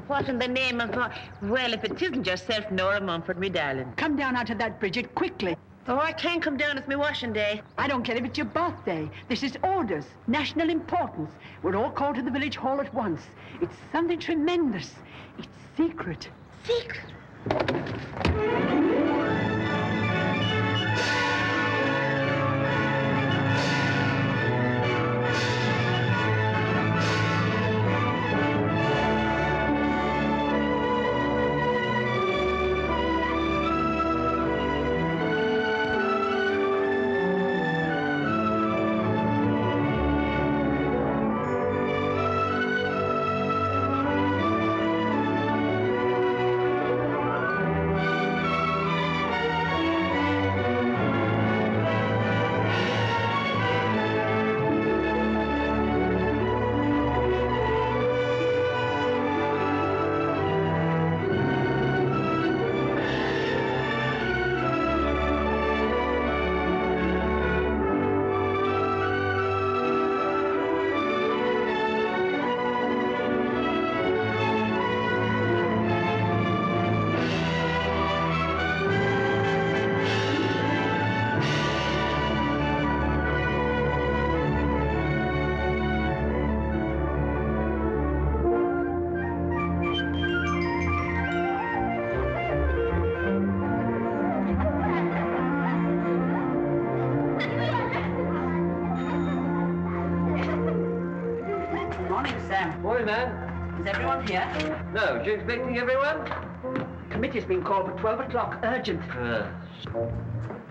What in the name of... Well, if it isn't yourself, Nora Mumford, me darling. Come down out of that, Bridget, quickly. Oh, I can't come down. It's my washing day. I don't care if it's your birthday. This is orders, national importance. We're all called to the village hall at once. It's something tremendous. It's secret. Secret? Morning, ma'am. Is everyone here? No, you expecting everyone? The committee's been called for 12 o'clock, urgent.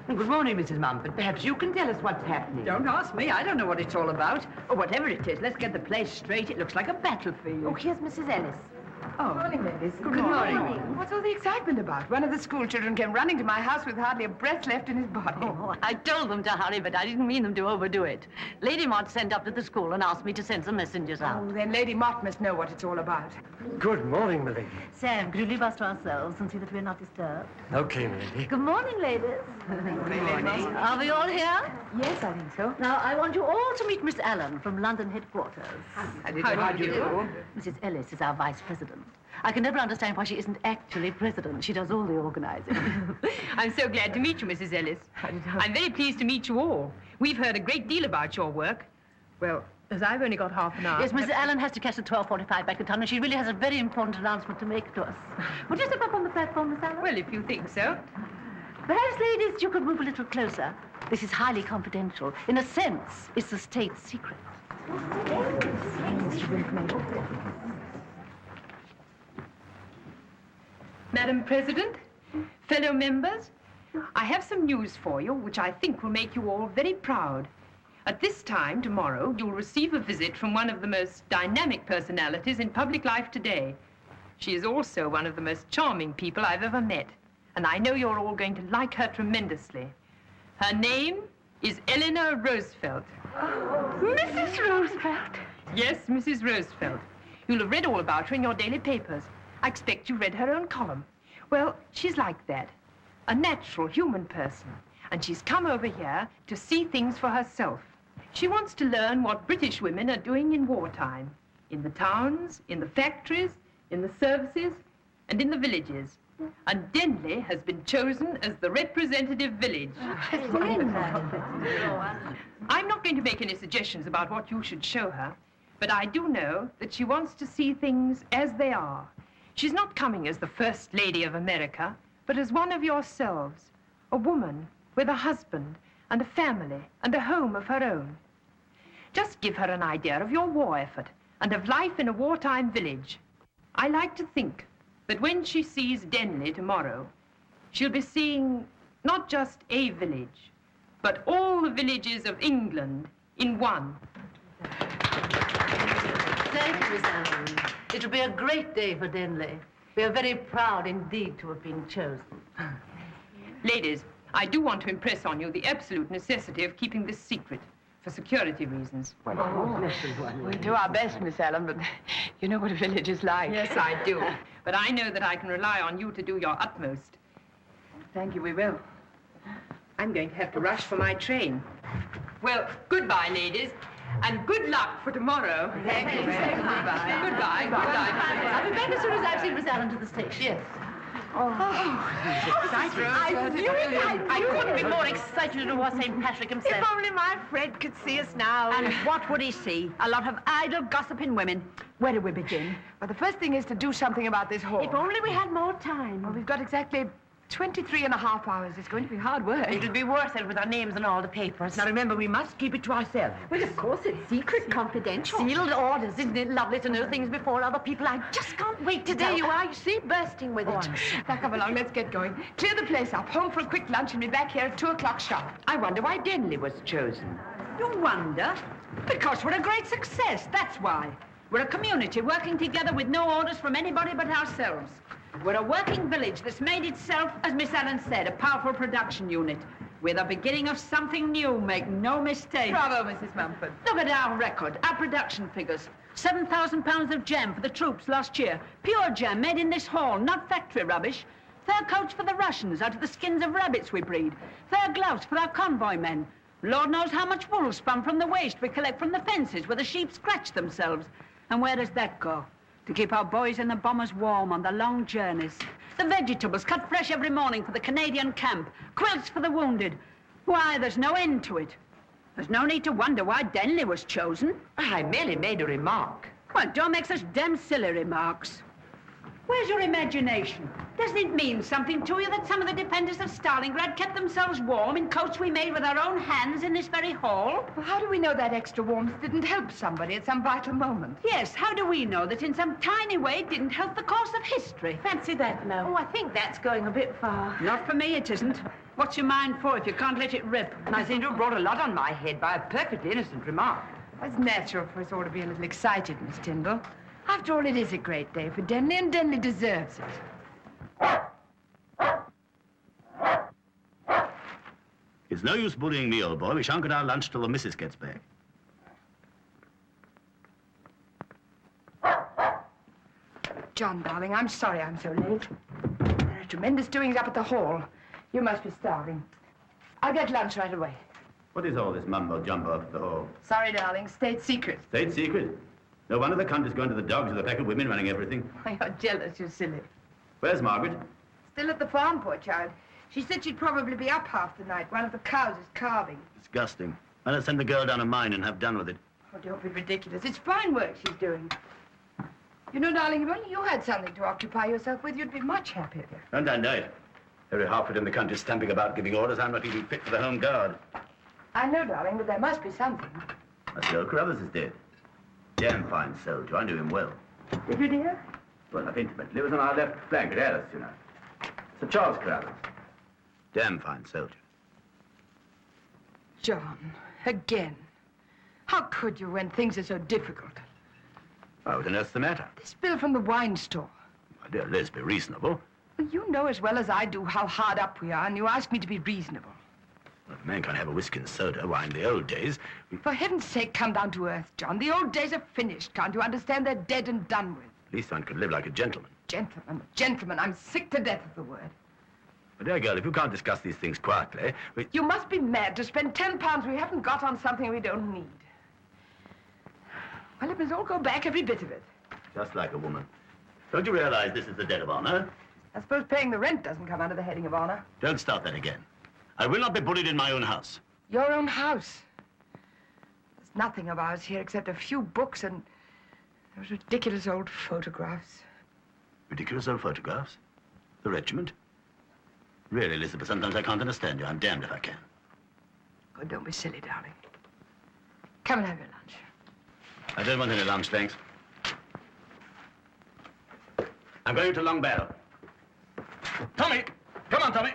Good morning, Mrs. Mumford. Perhaps you can tell us what's happening. Don't ask me. I don't know what it's all about. Or whatever it is, let's get the place straight. It looks like a battlefield. Oh, here's Mrs. Ellis. Oh. Good morning, ladies. Good morning. What's all the excitement about? One of the school children came running to my house with hardly a breath left in his body. Oh, I told them to hurry, but I didn't mean them to overdo it. Lady Mott sent up to the school and asked me to send some messengers out. Oh, then Lady Mott must know what it's all about. Good morning, my lady. Sam, could you leave us to ourselves and see that we're not disturbed? Okay, my lady. Good morning, ladies. Good morning. Are we all here? Yes, I think so. Now, I want you all to meet Miss Allen from London headquarters. How do you do? Mrs. Ellis is our vice president. I can never understand why she isn't actually president. She does all the organizing. I'm so glad to meet you, Mrs. Ellis. I'm very pleased to meet you all. We've heard a great deal about your work. Well, as I've only got half an hour... Yes, Mrs. Allen has to catch the 12:45 back to town, and she really has a very important announcement to make to us. Would you step up on the platform, Miss Allen? Well, if you think so. Perhaps, ladies, you could move a little closer. This is highly confidential. In a sense, it's the state secret. Madam President, fellow members, I have some news for you which I think will make you all very proud. At this time, tomorrow, you'll receive a visit from one of the most dynamic personalities in public life today. She is also one of the most charming people I've ever met, and I know you're all going to like her tremendously. Her name is Eleanor Roosevelt. Mrs. Roosevelt? Yes, Mrs. Roosevelt. You'll have read all about her in your daily papers. I expect you read her own column. Well, she's like that, a natural human person, and she's come over here to see things for herself. She wants to learn what British women are doing in wartime, in the towns, in the factories, in the services, and in the villages. And Denley has been chosen as the representative village. I'm not going to make any suggestions about what you should show her, but I do know that she wants to see things as they are. She's not coming as the First Lady of America, but as one of yourselves, a woman with a husband and a family and a home of her own. Just give her an idea of your war effort and of life in a wartime village. I like to think that when she sees Denley tomorrow, she'll be seeing not just a village, but all the villages of England in one. Thank you, Miss Allen. It will be a great day for Denley. We are very proud indeed to have been chosen. Ladies, I do want to impress on you the absolute necessity of keeping this secret for security reasons. We'll do our best, Miss Allen, but you know what a village is like. Yes, I do. But I know that I can rely on you to do your utmost. Thank you, we will. I'm going to have to rush for my train. Well, goodbye, ladies, and good luck for tomorrow. Thank you. Goodbye. Goodbye. Goodbye. I'll be back as soon as I've seen Miss Allen to the station. Yes. I knew it. I couldn't be more excited to watch St. Patrick himself. If only my Fred could see us now. And what would he see? A lot of idle, gossiping women. Where do we begin? Well, the first thing is to do something about this hall. If only we had more time. Well, we've got exactly 23 and a half hours. It's going to be hard work. It'll be worth it with our names in all the papers. Now remember, we must keep it to ourselves. Well, of course, it's secret, confidential. Sealed orders, isn't it lovely to know things before other people? I just can't wait to There tell. you are, you see, bursting with it. Now, come along, let's get going. Clear the place up. Home for a quick lunch and be back here at 2 o'clock sharp. I wonder why Denley was chosen. You wonder? Because we're a great success, that's why. We're a community working together with no orders from anybody but ourselves. We're a working village that's made itself, as Miss Allen said, a powerful production unit. We're the beginning of something new, make no mistake. Bravo, Mrs. Mumford. Look at our record, our production figures. 7,000 pounds of jam for the troops last year. Pure jam made in this hall, not factory rubbish. Fur coats for the Russians out of the skins of rabbits we breed. Fur gloves for our convoy men. Lord knows how much wool spun from the waste we collect from the fences where the sheep scratch themselves. And where does that go? To keep our boys and the bombers warm on the long journeys. The vegetables cut fresh every morning for the Canadian camp. Quilts for the wounded. Why, there's no end to it. There's no need to wonder why Denley was chosen. I merely made a remark. Well, don't make such damn silly remarks. Where's your imagination? Doesn't it mean something to you that some of the defenders of Stalingrad kept themselves warm in coats we made with our own hands in this very hall? Well, how do we know that extra warmth didn't help somebody at some vital moment? Yes, how do we know that in some tiny way it didn't help the course of history? Fancy that now. Oh, I think that's going a bit far. Not for me, it isn't. What's your mind for if you can't let it rip? I seem to have brought a lot on my head by a perfectly innocent remark. It's natural for us all to be a little excited, Miss Tyndall. After all, it is a great day for Denley, and Denley deserves it. It's no use bullying me, old boy. We shan't get our lunch till the missus gets back. John, darling, I'm sorry I'm so late. There are tremendous doings up at the hall. You must be starving. I'll get lunch right away. What is all this mumbo-jumbo up at the hall? Sorry, darling, state secret. State secret. No wonder the country's going to the dogs with a pack of women running everything. You're jealous, you silly. Where's Margaret? Still at the farm, poor child. She said she'd probably be up half the night. One of the cows is calving. Disgusting. Why not send the girl down a mine and have done with it? Oh, don't be ridiculous. It's fine work she's doing. You know, darling, if only you had something to occupy yourself with, you'd be much happier. Don't I know it? Every Hartford in the country stamping about giving orders. I'm not even fit for the Home Guard. I know, darling, but there must be something. I see old Carruthers is dead. Damn fine soldier. I knew him well. Did you, dear? Well, not intimately. He was on our left flank at Alice, you know. Sir Charles Carruthers. Damn fine soldier. John, again. How could you when things are so difficult? Why, what on earth's the matter? This bill from the wine store. My dear Liz, be reasonable. Well, you know as well as I do how hard up we are, and you ask me to be reasonable. Well, if a man can't have a whiskey and soda, why, in the old days, For heaven's sake, come down to earth, John. The old days are finished. Can't you understand? They're dead and done with. at least one could live like a gentleman. Gentlemen, gentlemen, I'm sick to death of the word. My dear girl, if you can't discuss these things quietly, You must be mad to spend £10 we haven't got on something we don't need. Well, it must all go back, every bit of it. Just like a woman. Don't you realize this is the debt of honor? I suppose paying the rent doesn't come under the heading of honor. Don't start that again. I will not be bullied in my own house. Your own house. There's nothing of ours here except a few books and those ridiculous old photographs. Ridiculous old photographs? The regiment? Really, Elizabeth, sometimes I can't understand you. I'm damned if I can. Oh, don't be silly, darling. Come and have your lunch. I don't want any lunch, thanks. I'm going to Long Barrow. Tommy! Come on, Tommy!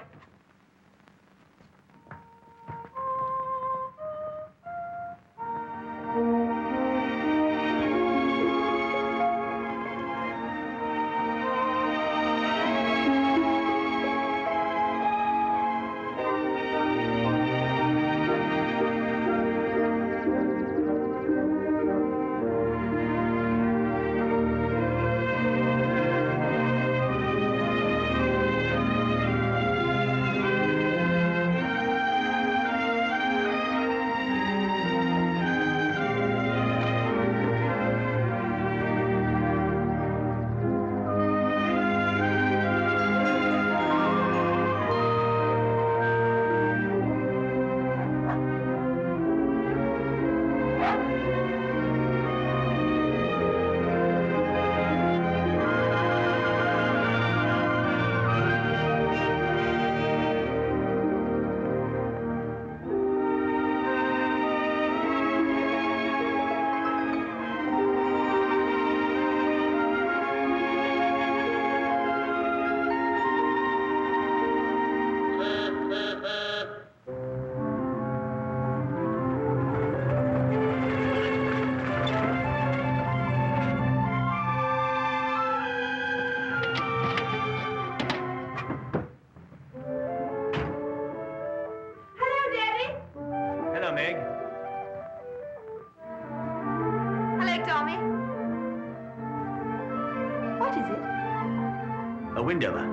Windover.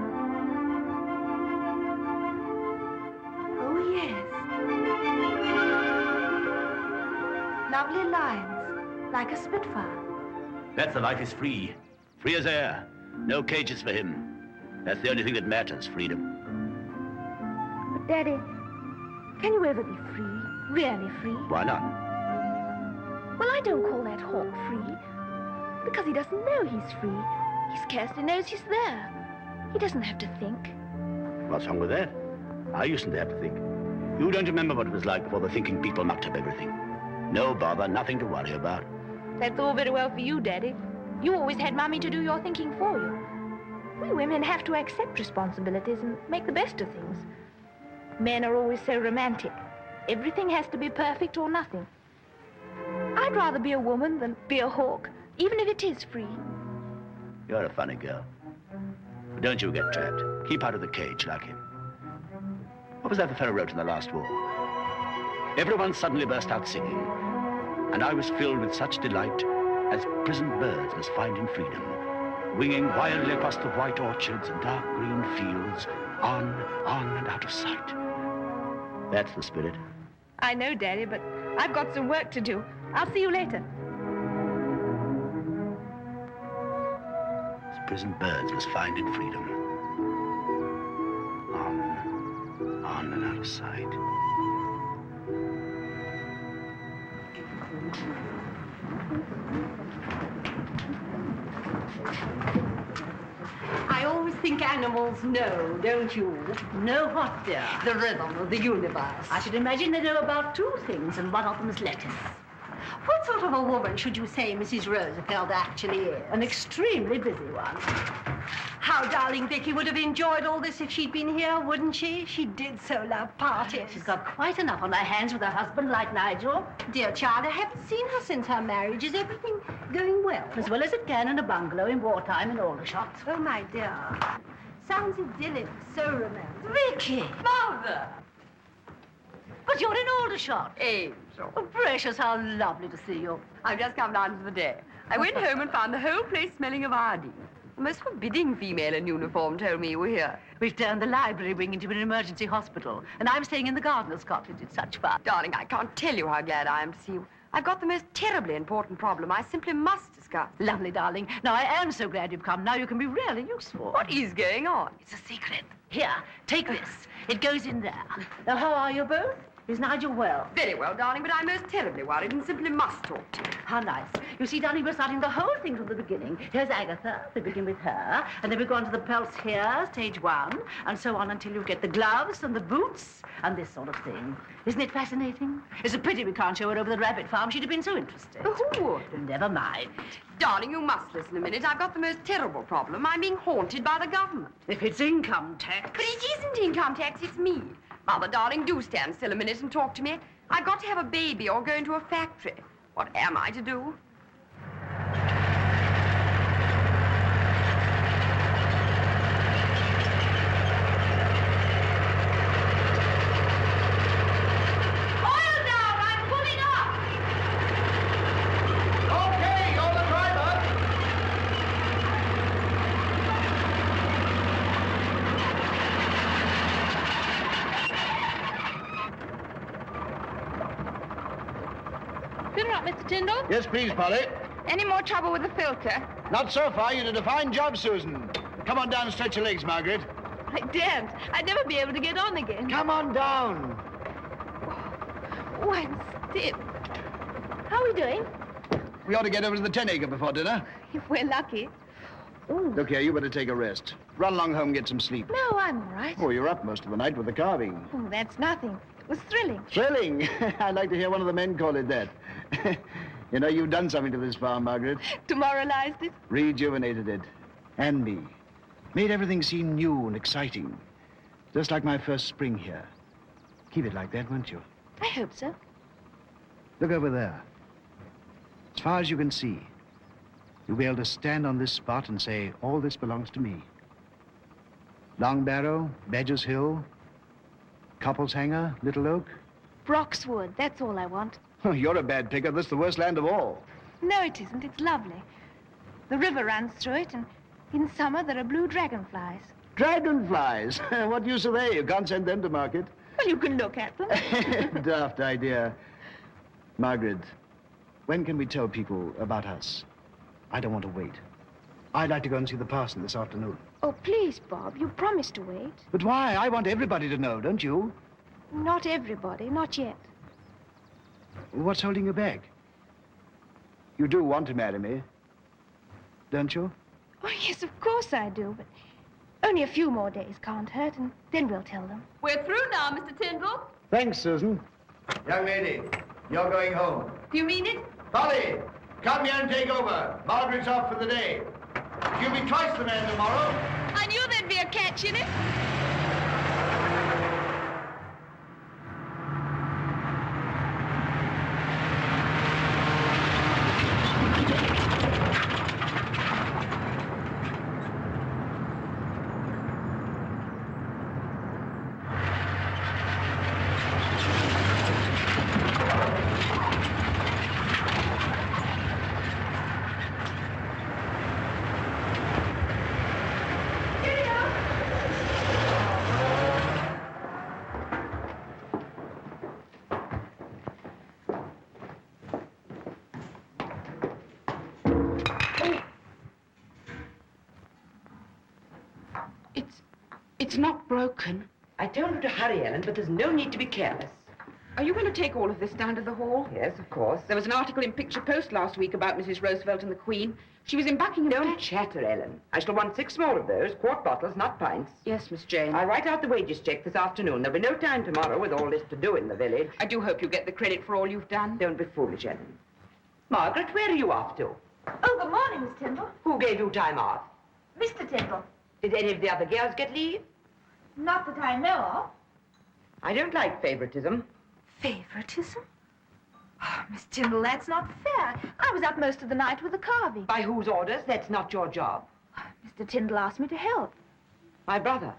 Oh, yes. Lovely lines, like a Spitfire. That's the life he's free. Free as air. No cages for him. That's the only thing that matters, freedom. But, Daddy, can you ever be free? Really free? Why not? Well, I don't call that Hawk free. Because he doesn't know he's free. He scarcely knows he's there. He doesn't have to think. What's wrong with that? I used to have to think. You don't remember what it was like before the thinking people mucked up everything. No bother, nothing to worry about. That's all very well for you, Daddy. You always had Mummy to do your thinking for you. We women have to accept responsibilities and make the best of things. Men are always so romantic. Everything has to be perfect or nothing. I'd rather be a woman than be a hawk, even if it is free. You're a funny girl. But don't you get trapped. Keep out of the cage like him. What was that the fellow wrote in the last war? Everyone suddenly burst out singing, and I was filled with such delight as prisoned birds must find in freedom, winging wildly across the white orchards and dark green fields, on and out of sight. That's the spirit. I know, Daddy, but I've got some work to do. I'll see you later. As prisoned birds must find in freedom, on and out of sight. I always think animals know, don't you? Know what, dear? The rhythm of the universe. I should imagine they know about two things, and one of them is lettuce. What sort of a woman should you say Mrs. Roosevelt actually is? An extremely busy one. How darling Vicky would have enjoyed all this if she'd been here, wouldn't she? She did so love parties. She's got quite enough on her hands with her husband like Nigel. Dear child, I haven't seen her since her marriage. Is everything going well? As well as it can in a bungalow in wartime in Aldershot. Oh, my dear. Sounds idyllic, so romantic. Vicky! Father! But you're in Aldershot. Angel. Oh, precious, how lovely to see you. I've just come down for the day. I went home and found the whole place smelling of iodine. The most forbidding female in uniform told me you were here. We've turned the library wing into an emergency hospital, and I'm staying in the gardener's cottage. It's such fun. Darling, I can't tell you how glad I am to see you. I've got the most terribly important problem I simply must discuss. Lovely, darling. Now, I am so glad you've come. Now you can be really useful. What is going on? It's a secret. Here, take this. It goes in there. Now, how are you both? Is Nigel well? Very well, darling, but I'm most terribly worried and simply must talk to you. How nice. You see, darling, we're starting the whole thing from the beginning. Here's Agatha. We begin with her. And then we go on to the pulse here, stage 1, and so on until you get the gloves and the boots and this sort of thing. Isn't it fascinating? It's a pity we can't show her over the rabbit farm. She'd have been so interested. Who would? Never mind. Darling, you must listen a minute. I've got the most terrible problem. I'm being haunted by the government. If it's income tax. But it isn't income tax, it's me. Mother, darling, do stand still a minute and talk to me. I've got to have a baby or go into a factory. What am I to do? Oil down! I'm pulling up! Okay, you're the driver. Fill her up, Mr. Tyndall. Yes, please, Polly. Any more trouble with the filter? Not so far. You did a fine job, Susan. Come on down and stretch your legs, Margaret. I daren't. I'd never be able to get on again. Come on down. Oh, I'm stiff. How are we doing? We ought to get over to the 10-acre before dinner. If we're lucky. Look here, you better take a rest. Run along home and get some sleep. No, I'm all right. Oh, you're up most of the night with the carving. Oh, that's nothing. It was thrilling. Thrilling. I'd like to hear one of the men call it that. You know, you've done something to this farm, Margaret. Demoralized it. Rejuvenated it. And me. Made everything seem new and exciting. Just like my first spring here. Keep it like that, won't you? I hope so. Look over there. As far as you can see, you'll be able to stand on this spot and say, all this belongs to me. Long Barrow, Badger's Hill, Couples Hanger, Little Oak. Broxwood, that's all I want. Oh, you're a bad picker. That's the worst land of all. No, it isn't. It's lovely. The river runs through it, and In summer, there are blue dragonflies. Dragonflies? What use are they? You can't send them to market. Well, you can look at them. Daft idea. Margaret, when can we tell people about us? I don't want to wait. I'd like to go and see the parson this afternoon. Oh, please, Bob, you promised to wait. But why? I want everybody to know, don't you? Not everybody, not yet. What's holding you back? You do want to marry me, don't you? Oh, yes, of course I do, but only a few more days can't hurt, and then we'll tell them. We're through now, Mr. Tyndall. Thanks, Susan. Young lady, you're going home. Do you mean it? Polly, come here and take over. Margaret's off for the day. She'll be twice the man tomorrow. I knew there'd be a catch in it. It's not broken. I told you to hurry, Ellen, but there's no need to be careless. Are you going to take all of this down to the hall? Yes, of course. There was an article in Picture Post last week about Mrs. Roosevelt and the Queen. She was in Buckingham Don't Palace. chatter, Ellen. I shall want 6 more of those, quart bottles, not pints. Yes, Miss Jane. I'll write out the wages check this afternoon. There'll be no time tomorrow with all this to do in the village. I do hope you get the credit for all you've done. Don't be foolish, Ellen. Margaret, where are you off to? Oh, good morning, Miss Tyndall. Who gave you time off? Mr. Tyndall. Did any of the other girls get leave? Not that I know of. I don't like favoritism. Favoritism? Oh, Miss Tyndall, that's not fair. I was up most of the night with the carving. By whose orders? That's not your job. Mr. Tyndall asked me to help. My brother.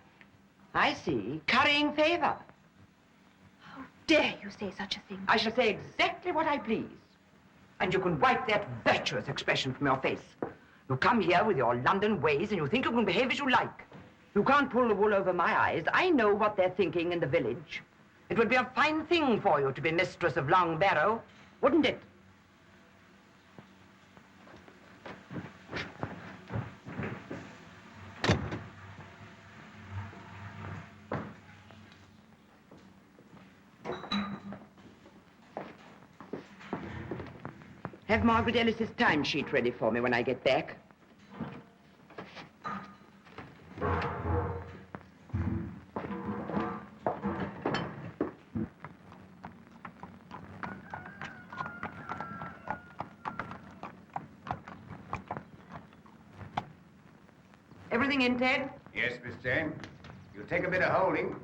I see. Currying favor. How dare you say such a thing? I shall say exactly what I please. And you can wipe that virtuous expression from your face. You come here with your London ways and you think you can behave as you like. You can't pull the wool over my eyes. I know what they're thinking in the village. It would be a fine thing for you to be mistress of Long Barrow, wouldn't it? Have Margaret Ellis's timesheet ready for me when I get back. Everything in, Ted? Yes, Miss Jane. You'll take a bit of holding.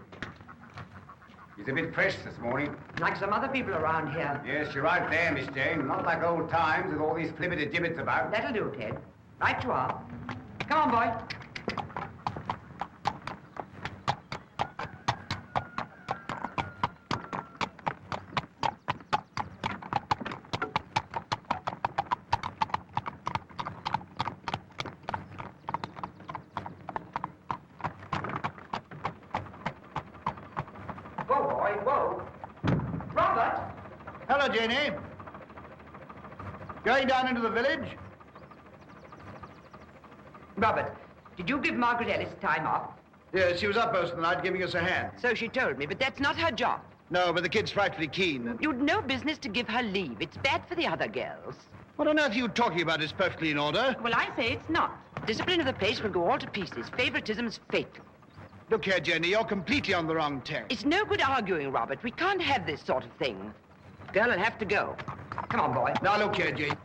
He's a bit fresh this morning. Like some other people around here. Yes, you're right there, Miss Jane. Not like old times with all these flippity gibbets about. That'll do, Ted. Right you are. Come on, boy. Whoa, boy, whoa. Robert! Hello, Janie. Going down into the village? Robert, did you give Margaret Ellis time off? Yes, she was up most of the night giving us a hand. So she told me, but that's not her job. No, but the kid's frightfully keen. And You'd no business to give her leave. It's bad for the other girls. what on earth are you talking about is perfectly in order? Well, I say it's not. Discipline of the place will go all to pieces. Favoritism's fatal. Look here, Jenny, you're completely on the wrong tack. It's no good arguing, Robert. We can't have this sort of thing. Girl will have to go. Come on, boy. Now, look here, Jane.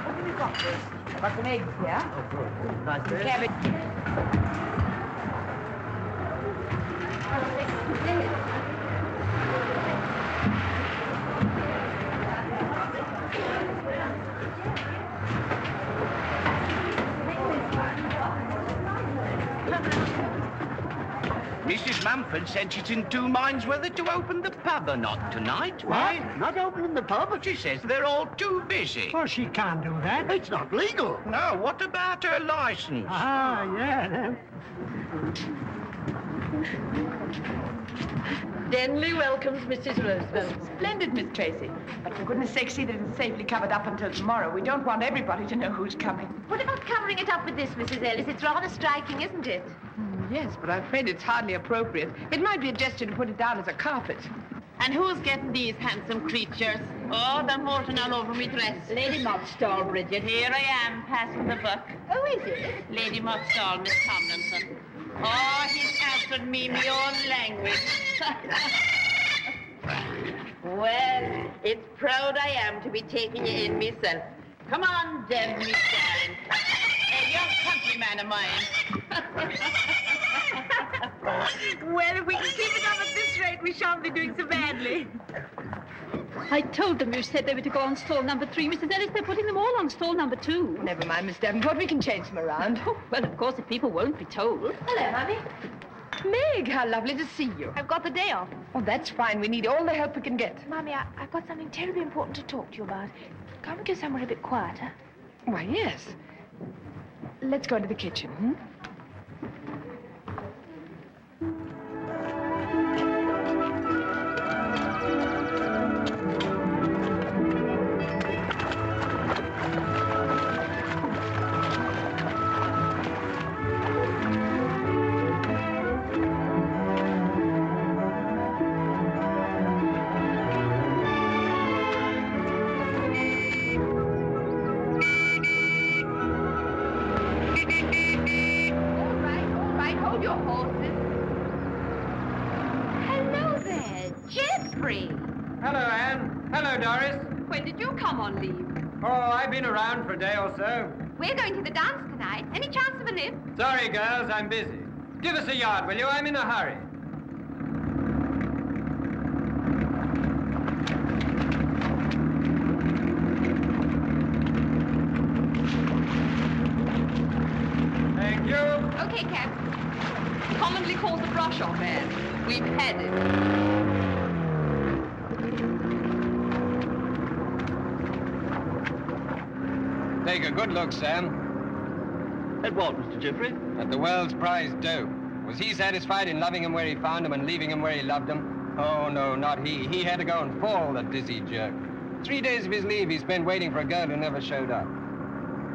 What have you got there? Got some eggs here. Oh, good. Nice cabbage. Mumford said she's in two minds whether to open the pub or not tonight. Why? Not opening the pub? She says they're all too busy. Well, she can't do that. It's not legal. No, what about her license? Ah, yeah. Denley welcomes Mrs. Roosevelt. Splendid, Miss Tracy. But for goodness sake, see that it's safely covered up until tomorrow. We don't want everybody to know who's coming. What about covering it up with this, Mrs. Ellis? It's rather striking, isn't it? Yes, but I'm afraid it's hardly appropriate. It might be a gesture to put it down as a carpet. And who's getting these handsome creatures? Oh, they're molting all over me dress. Lady Mopstall, Bridget. Here I am, passing the buck. Oh, is it? Lady Mopstall, Miss Tomlinson. Oh, he's answered me in my own language. Well, it's proud I am to be taking you in myself. Come on, Deb, me darling. A young countryman of mine. Well, if we can keep it up at this rate, we shan't be doing so badly. I told them you said they were to go on stall number 3, Mrs. Ellis. They're putting them all on stall number 2. Never mind, Miss Davenport. We can change them around. Oh, well, of course, if people won't be told. Hello, Mummy. Meg, how lovely to see you. I've got the day off. Oh, that's fine. We need all the help we can get. Mummy, I've got something terribly important to talk to you about. Can't we go somewhere a bit quieter? Why, yes. Let's go into the kitchen, hmm? Hello, Anne. Hello, Doris. When did you come on leave? Oh, I've been around for a day or so. We're going to the dance tonight. Any chance of a lift? Sorry, girls, I'm busy. Give us a yard, will you? I'm in a hurry. Thank you. Okay, Cap. Commonly called the brush-off man. We've had it. Take a good look, Sam. At what, Mr. Jeffrey? At the world's prize dope. Was he satisfied in loving him where he found him and leaving him where he loved him? Oh, no, not he. He had to go and fall, the dizzy jerk. 3 days of his leave he spent waiting for a girl who never showed up.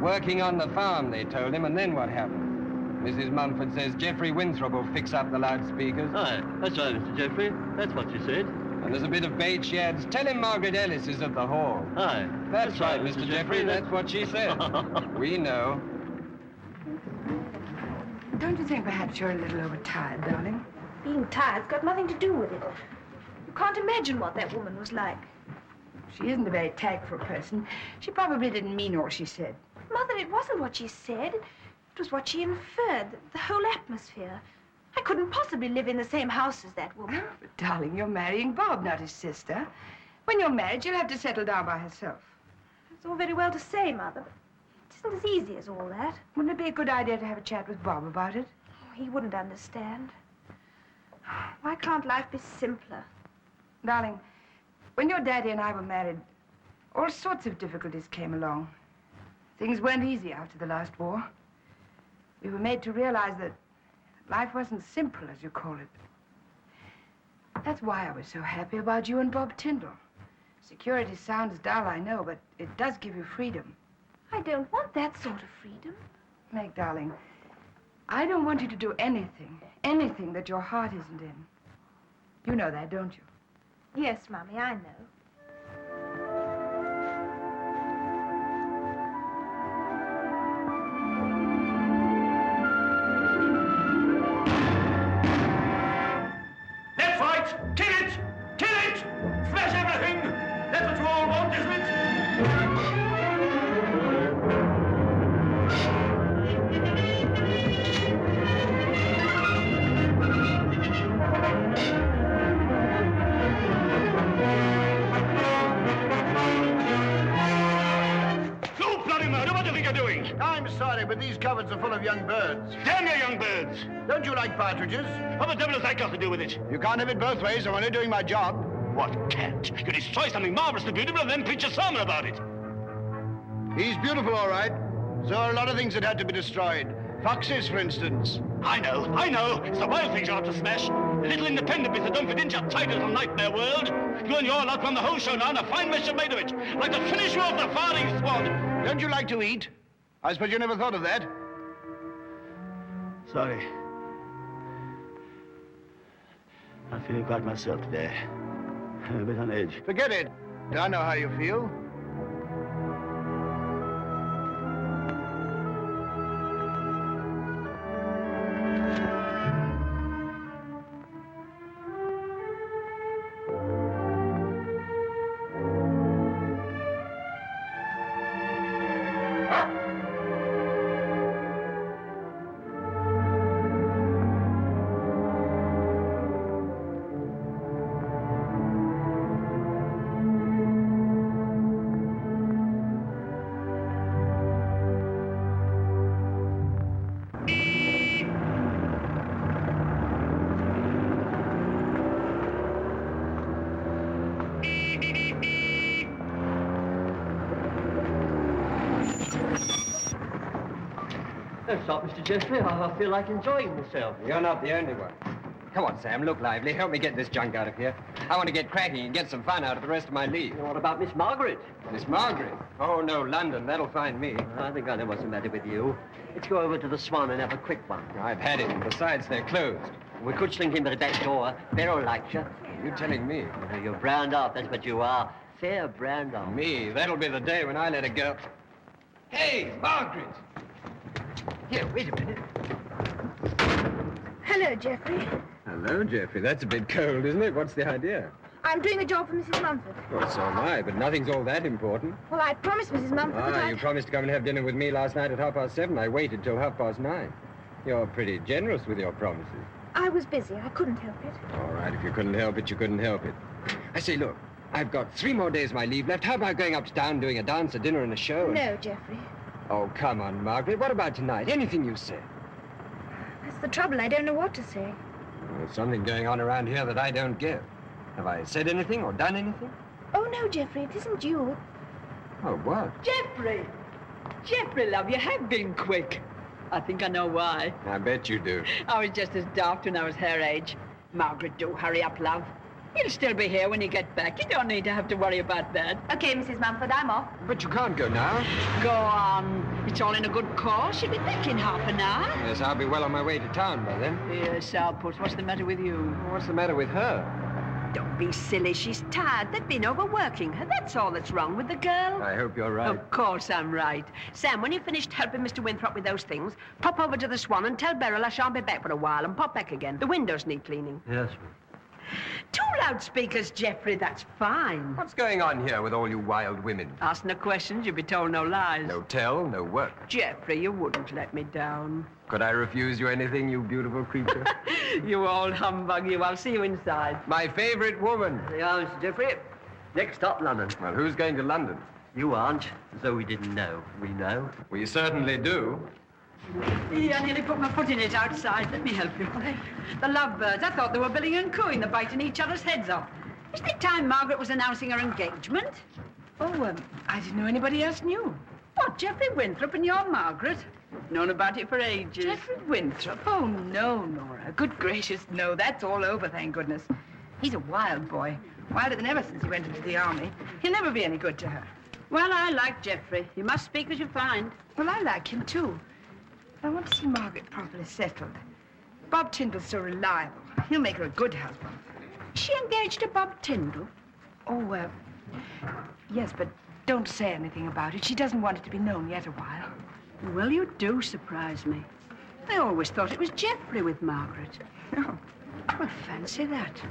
Working on the farm, they told him, and then what happened? Mrs. Mumford says Jeffrey Winthrop will fix up the loudspeakers. Aye, that's right, Mr. Jeffrey. That's what she said. And there's a bit of bait she adds. Tell him Margaret Ellis is at the hall. Aye. That's right, Mr. Jeffrey. That's what she said. We know. Don't you think perhaps you're a little overtired, darling? Being tired's got nothing to do with it. You can't imagine what that woman was like. She isn't a very tactful person. She probably didn't mean all she said. Mother, it wasn't what she said. It was what she inferred, the whole atmosphere. I couldn't possibly live in the same house as that woman. Oh, but darling, you're marrying Bob, not his sister. When you're married, you'll have to settle down by herself. It's all very well to say, Mother, but it isn't as easy as all that. Wouldn't it be a good idea to have a chat with Bob about it? Oh, he wouldn't understand. Why can't life be simpler? Darling, when your daddy and I were married, all sorts of difficulties came along. Things weren't easy after the last war. We were made to realize that life wasn't simple, as you call it. That's why I was so happy about you and Bob Tyndall. Security sounds dull, I know, but it does give you freedom. I don't want that sort of freedom. Meg, darling, I don't want you to do anything that your heart isn't in. You know that, don't you? Yes, Mommy, I know. Let's fight! Kill it! Kill it! Smash everything! That's what you all want, isn't it? You bloody murder! What do you think you're doing? I'm sorry, but these cupboards are full of young birds. Damn your young birds! Don't you like partridges? What the devil has that got to do with it? You can't have it both ways. I'm only doing my job. What can't? You destroy something marvelously beautiful and then preach a sermon about it. He's beautiful, all right. So are a lot of things that had to be destroyed. Foxes, for instance. I know. It's the wild things you have to smash. The little independent bits that don't fit into your tight little nightmare world. You and your lot run the whole show now, and a fine mess you've made of it. Like to finish you off the farthing sword. Don't you like to eat? I suppose you never thought of that. Sorry. I'm feeling quite myself today. I'm a bit on edge. Forget it. I know how you feel. Don't stop, Mr. Jeffrey. I feel like enjoying myself. You're not the only one. Come on, Sam, look lively. Help me get this junk out of here. I want to get cracking and get some fun out of the rest of my leave. What about Miss Margaret? Miss Margaret? Oh, no, London. That'll find me. I think I know what's the matter with you. Let's go over to the Swan and have a quick one. I've had it. Besides, they're closed. We could slink in by the back door. Beryl likes you. You telling me? You're browned off, that's what you are. Fair browned off. Me? That'll be the day when I let her go. Hey, Margaret! Here, wait a minute. Hello, Geoffrey. Hello, Geoffrey. That's a bit cold, isn't it? What's the idea? I'm doing a job for Mrs. Mumford. Well, so am I, but nothing's all that important. Well, I promised Mrs. Mumford that You promised to come and have dinner with me last night at 7:30. I waited till 9:30. You're pretty generous with your promises. I was busy. I couldn't help it. All right, if you couldn't help it, you couldn't help it. I say, look, I've got 3 more days of my leave left. How about going up to town, doing a dance, a dinner, and a show? No, Geoffrey. Oh, come on, Margaret. What about tonight? Anything you say. That's the trouble. I don't know what to say. There's something going on around here that I don't get. Have I said anything or done anything? Oh, no, Geoffrey. It isn't you. Oh, what? Geoffrey! Geoffrey, love, you have been quick. I think I know why. I bet you do. I was just as daft when I was her age. Margaret, do hurry up, love. He'll still be here when you get back. You don't need to have to worry about that. Okay, Mrs. Mumford, I'm off. But you can't go now. Go on. It's all in a good cause. She'll be back in half an hour. Yes, I'll be well on my way to town by then. Yes, Sourpuss, what's the matter with you? What's the matter with her? Don't be silly. She's tired. They've been overworking her. That's all that's wrong with the girl. I hope you're right. Of course I'm right. Sam, when you've finished helping Mr. Winthrop with those things, pop over to the Swan and tell Beryl I shan't be back for a while and pop back again. The windows need cleaning. Yes. 2 loudspeakers, Geoffrey. That's fine. What's going on here with all you wild women? Ask no questions, you'll be told no lies. No tell, no work. Geoffrey, you wouldn't let me down. Could I refuse you anything, you beautiful creature? You old humbug, you. I'll see you inside. My favorite woman. There you are, Mr. Jeffrey. Next stop, London. Well, who's going to London? You aren't, as though we didn't know. We know. We certainly do. I nearly put my foot in it outside. Let me help you. The lovebirds. I thought they were billing and cooing. They're biting each other's heads off. Isn't it time Margaret was announcing her engagement? Oh, I didn't know anybody else knew. What, Geoffrey Winthrop and your Margaret? Known about it for ages. Geoffrey Winthrop? Oh, no, Nora. Good gracious, no. That's all over, thank goodness. He's a wild boy. Wilder than ever since he went into the army. He'll never be any good to her. Well, I like Geoffrey. You must speak as you find. Well, I like him, too. I want to see Margaret properly settled. Bob Tyndall's so reliable. He'll make her a good husband. Is she engaged to Bob Tyndall? Oh, yes, but don't say anything about it. She doesn't want it to be known yet a while. Well, you do surprise me. I always thought it was Geoffrey with Margaret. No. Well, fancy that.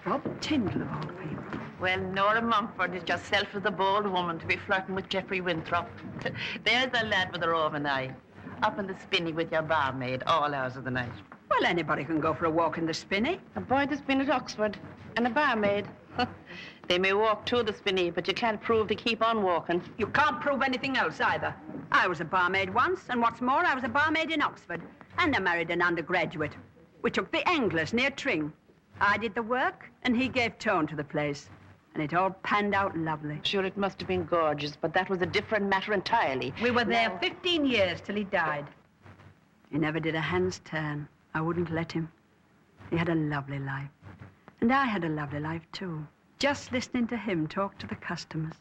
Bob Tyndall, of all people. Well, Nora Mumford is just self as a bold woman to be flirting with Geoffrey Winthrop. There's a lad with a roving eye. Up in the spinney with your barmaid all hours of the night. Well, anybody can go for a walk in the spinney. A boy that's been at Oxford and a barmaid. They may walk to the spinney, but you can't prove to keep on walking. You can't prove anything else either. I was a barmaid once, and what's more, I was a barmaid in Oxford. And I married an undergraduate. We took the Anglers near Tring. I did the work, and he gave tone to the place. And it all panned out lovely. Sure, it must have been gorgeous, but that was a different matter entirely. We were there 15 years till he died. He never did a hand's turn. I wouldn't let him. He had a lovely life. And I had a lovely life, too. Just listening to him talk to the customers.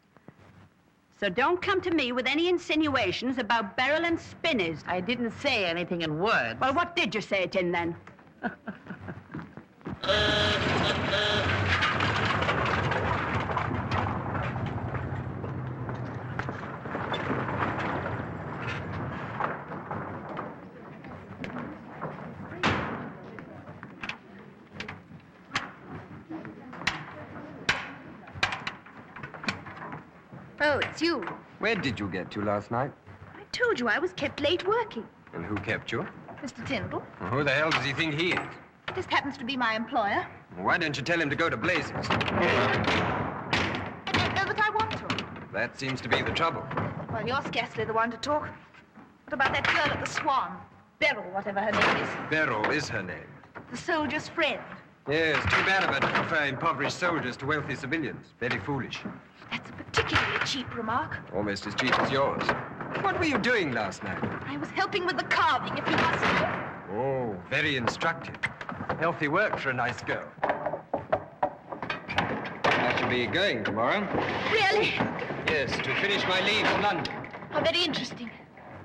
So don't come to me with any insinuations about Beryl and Spinneys. I didn't say anything in words. Well, what did you say it in, then? Oh, it's you. Where did you get to last night? I told you I was kept late working. And who kept you? Mr. Tyndall. Well, who the hell does he think he is? Just happens to be my employer. Why don't you tell him to go to blazes? I don't know that I want to. That seems to be the trouble. Well, you're scarcely the one to talk. What about that girl at the Swan? Beryl, whatever her name is. Beryl is her name. The soldier's friend. Yes, too bad of her to prefer impoverished soldiers to wealthy civilians. Very foolish. That's a particularly cheap remark. Almost as cheap as yours. What were you doing last night? I was helping with the carving, if you must know. Oh, very instructive. Healthy work for a nice girl. I shall be going tomorrow. Really? Yes, to finish my leave in London. How very interesting.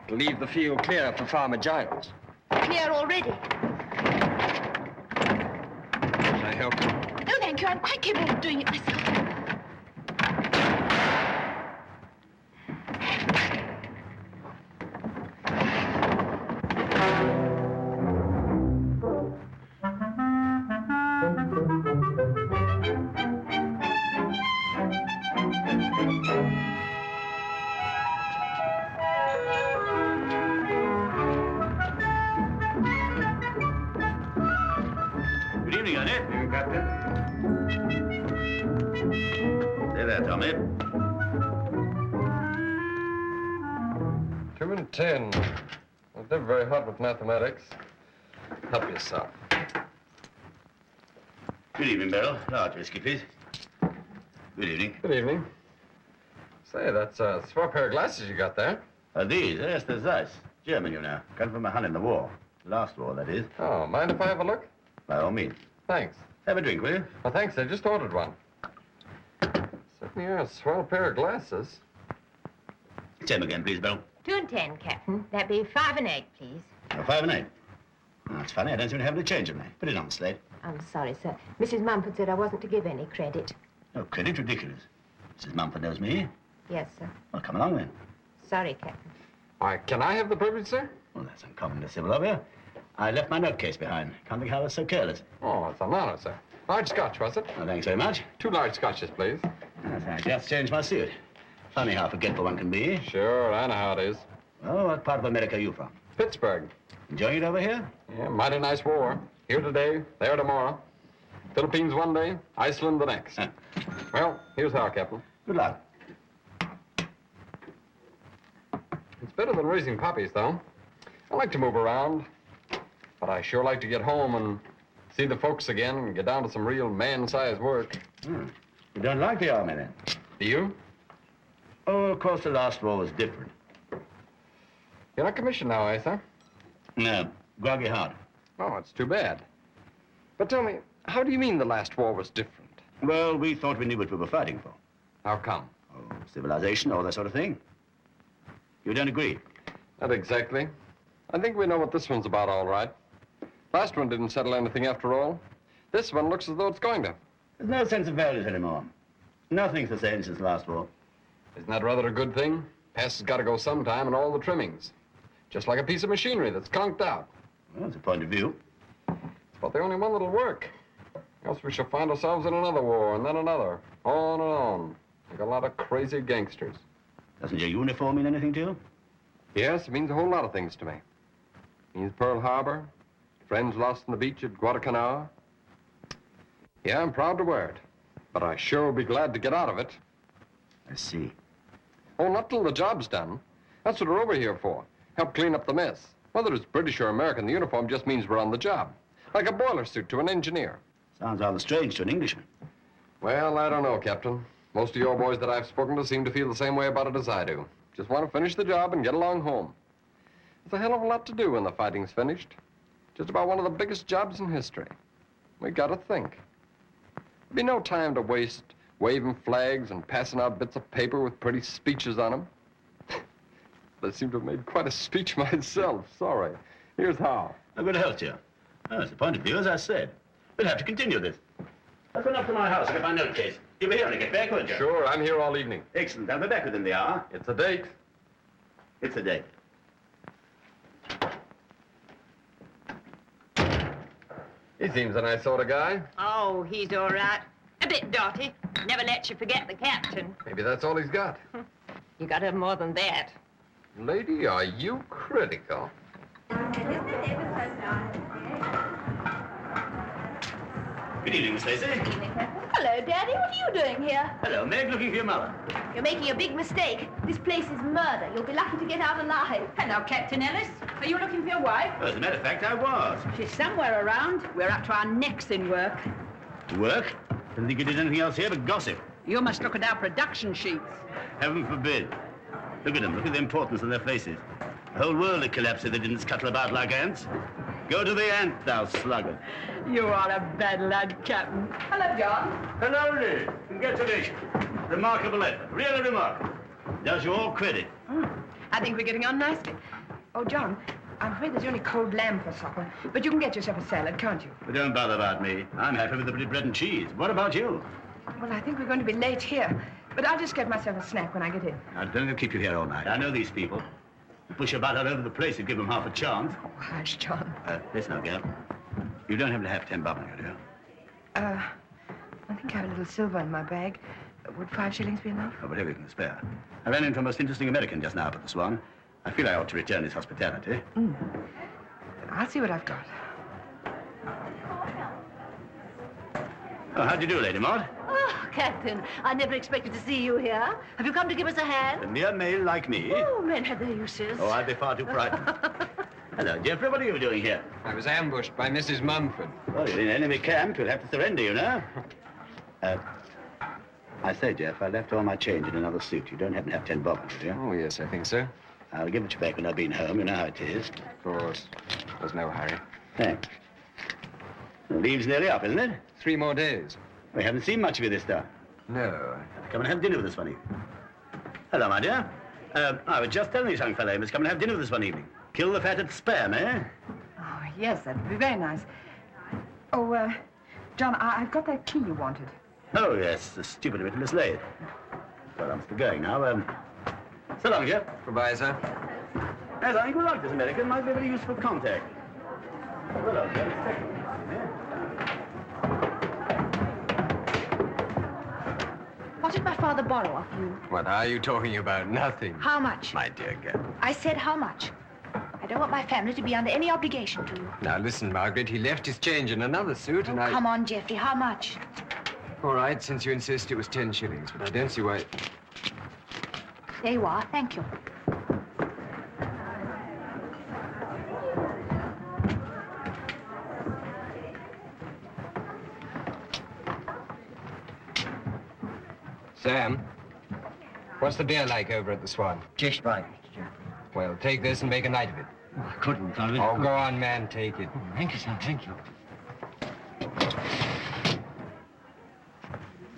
To leave the field clear for Farmer Giles. Clear already. Shall I help you? No, thank you. I'm quite capable of doing it myself. Good evening, Ernie. Evening, Captain. Stay there, Tommy. 2 and 10. I'm never very hot with mathematics. Help yourself. Good evening, Beryl. Large whiskey, please. Good evening. Good evening. Say, that's a swell pair of glasses you got there. These? Yes, they're Zeiss. German, you know. Come from a Hun in the war. Last war, that is. Oh, mind if I have a look? By all means. Thanks. Have a drink, will you? Well, thanks. I just ordered one. Certainly are a swell pair of glasses. Same again, please, Beryl. 2 and 10, Captain. That'd be 5 and 8, please. 5 and 8. Oh, that's funny. I don't seem to have any change in me. Put it on the slate. I'm sorry, sir. Mrs. Mumford said I wasn't to give any credit. Oh, credit? Ridiculous. Mrs. Mumford knows me. Yes, sir. Well, come along, then. Sorry, Captain. Can I have the privilege, sir? Well, that's uncommonly civil of you. I left my note case behind. Can't think how I was so careless. Oh, it's an honor, sir. Large scotch, was it? Oh, thanks very much. 2 large scotches, please. Oh, thanks. You have to change my suit. Funny how forgetful one can be. Sure, I know how it is. Oh, what part of America are you from? Pittsburgh. Enjoying it over here? Yeah, mighty nice war. Here today, there tomorrow. Philippines one day, Iceland the next. Huh. Well, here's how, Captain. Good luck. It's better than raising puppies, though. I like to move around, but I sure like to get home and see the folks again and get down to some real man-sized work. You don't like the army, then? Do you? Oh, of course, the last war was different. You're not commissioned now, eh, sir? No, groggy heart. Oh, it's too bad. But tell me, how do you mean the last war was different? Well, we thought we knew what we were fighting for. How come? Oh, civilization, all that sort of thing. You don't agree? Not exactly. I think we know what this one's about, all right. Last one didn't settle anything after all. This one looks as though it's going to. There's no sense of values anymore. Nothing's the same since the last war. Isn't that rather a good thing? Past has got to go sometime and all the trimmings. Just like a piece of machinery that's conked out. Well, that's a point of view. It's about the only one that'll work. Else we shall find ourselves in another war and then another. On and on. Like a lot of crazy gangsters. Doesn't your uniform mean anything to you? Yes, it means a whole lot of things to me. It means Pearl Harbor, friends lost on the beach at Guadalcanal. Yeah, I'm proud to wear it. But I sure will be glad to get out of it. I see. Oh, not till the job's done. That's what we're over here for. Help clean up the mess. Whether it's British or American, the uniform just means we're on the job. Like a boiler suit to an engineer. Sounds rather strange to an Englishman. Well, I don't know, Captain. Most of your boys that I've spoken to seem to feel the same way about it as I do. Just want to finish the job and get along home. There's a hell of a lot to do when the fighting's finished. Just about one of the biggest jobs in history. We gotta think. There'll be no time to waste waving flags and passing out bits of paper with pretty speeches on them. I seem to have made quite a speech myself. Sorry. Here's how. I'm going to help you. Oh, it's the point of view, as I said. We'll have to continue this. I'll run up to my house and get my note case. You'll be here when I get back, won't you? Sure, I'm here all evening. Excellent. I'll be back within the hour. It's a date. It's a date. He seems a nice sort of guy. Oh, he's all right. A bit dotty. Never lets you forget the captain. Maybe that's all he's got. You got to have more than that. Lady, are you critical? Good evening, Miss Lacey. Hello, Daddy. What are you doing here? Hello, Meg. Looking for your mother. You're making a big mistake. This place is murder. You'll be lucky to get out alive. Hello, Captain Ellis. Are you looking for your wife? Well, as a matter of fact, I was. She's somewhere around. We're up to our necks in work. Work? Didn't think you did anything else here but gossip. You must look at our production sheets. Heaven forbid. Look at them. Look at the importance on their faces. The whole world would collapse if they didn't scuttle about like ants. Go to the ant, thou sluggard. You are a bad lad, Captain. Hello, John. Hello, Liz. Congratulations. Remarkable effort. Really remarkable. Does you all credit. I think we're getting on nicely. Oh, John, I'm afraid there's only cold lamb for supper. But you can get yourself a salad, can't you? But don't bother about me. I'm happy with the bread and cheese. What about you? Well, I think we're going to be late here. But I'll just get myself a snack when I get in. I don't keep you here all night. I know these people. You push about all over the place and give them half a chance. Oh, hush, John. Listen, old girl. You don't happen to have 10 bob on you, do you? I think I have a little silver in my bag. Would 5 shillings be enough? Oh, whatever you can spare. I ran into a most interesting American just now up at the Swan. I feel I ought to return his hospitality. I'll see what I've got. Oh, how do you do, Lady Maud? Oh, Captain, I never expected to see you here. Have you come to give us a hand? A mere male like me? Oh, men have their uses. Oh, I'd be far too frightened. Hello, Geoffrey. What are you doing here? I was ambushed by Mrs. Mumford. Well, you're in enemy camp. You'll have to surrender, you know. I say, Jeff, I left all my change in another suit. You don't happen to have 10 bob, do you? Oh, yes, I think so. I'll give it you back when I've been home. You know how it is. Of course. There's no hurry. Thanks. The leave's nearly up, isn't it? 3 more days. We haven't seen much of you this time. No. Come and have dinner with us one evening. Hello, my dear. I was just telling this young fellow he must come and have dinner with us one evening. Kill the fatted spam, eh? Oh, yes, that'd be very nice. Oh, John, I've got that key you wanted. Oh, yes. The stupid bit mislaid. Well, I'm still going now. So long, Jeff. Goodbye, sir. Yes, I think we like this American. Might be a very useful contact. Well, I'll go. What did my father borrow of you? What are you talking about? Nothing. How much? My dear girl. I said how much. I don't want my family to be under any obligation to you. Now, listen, Margaret. He left his change in another suit, and I... Come on, Geoffrey. How much? All right, since you insist, it was 10 shillings, but I don't see why... There you are. Thank you. Sam, what's the beer like over at the Swan? Just right. Well, take this and make a night of it. I couldn't. I really Oh, couldn't. go on, man. Take it. Thank you, sir. Thank you.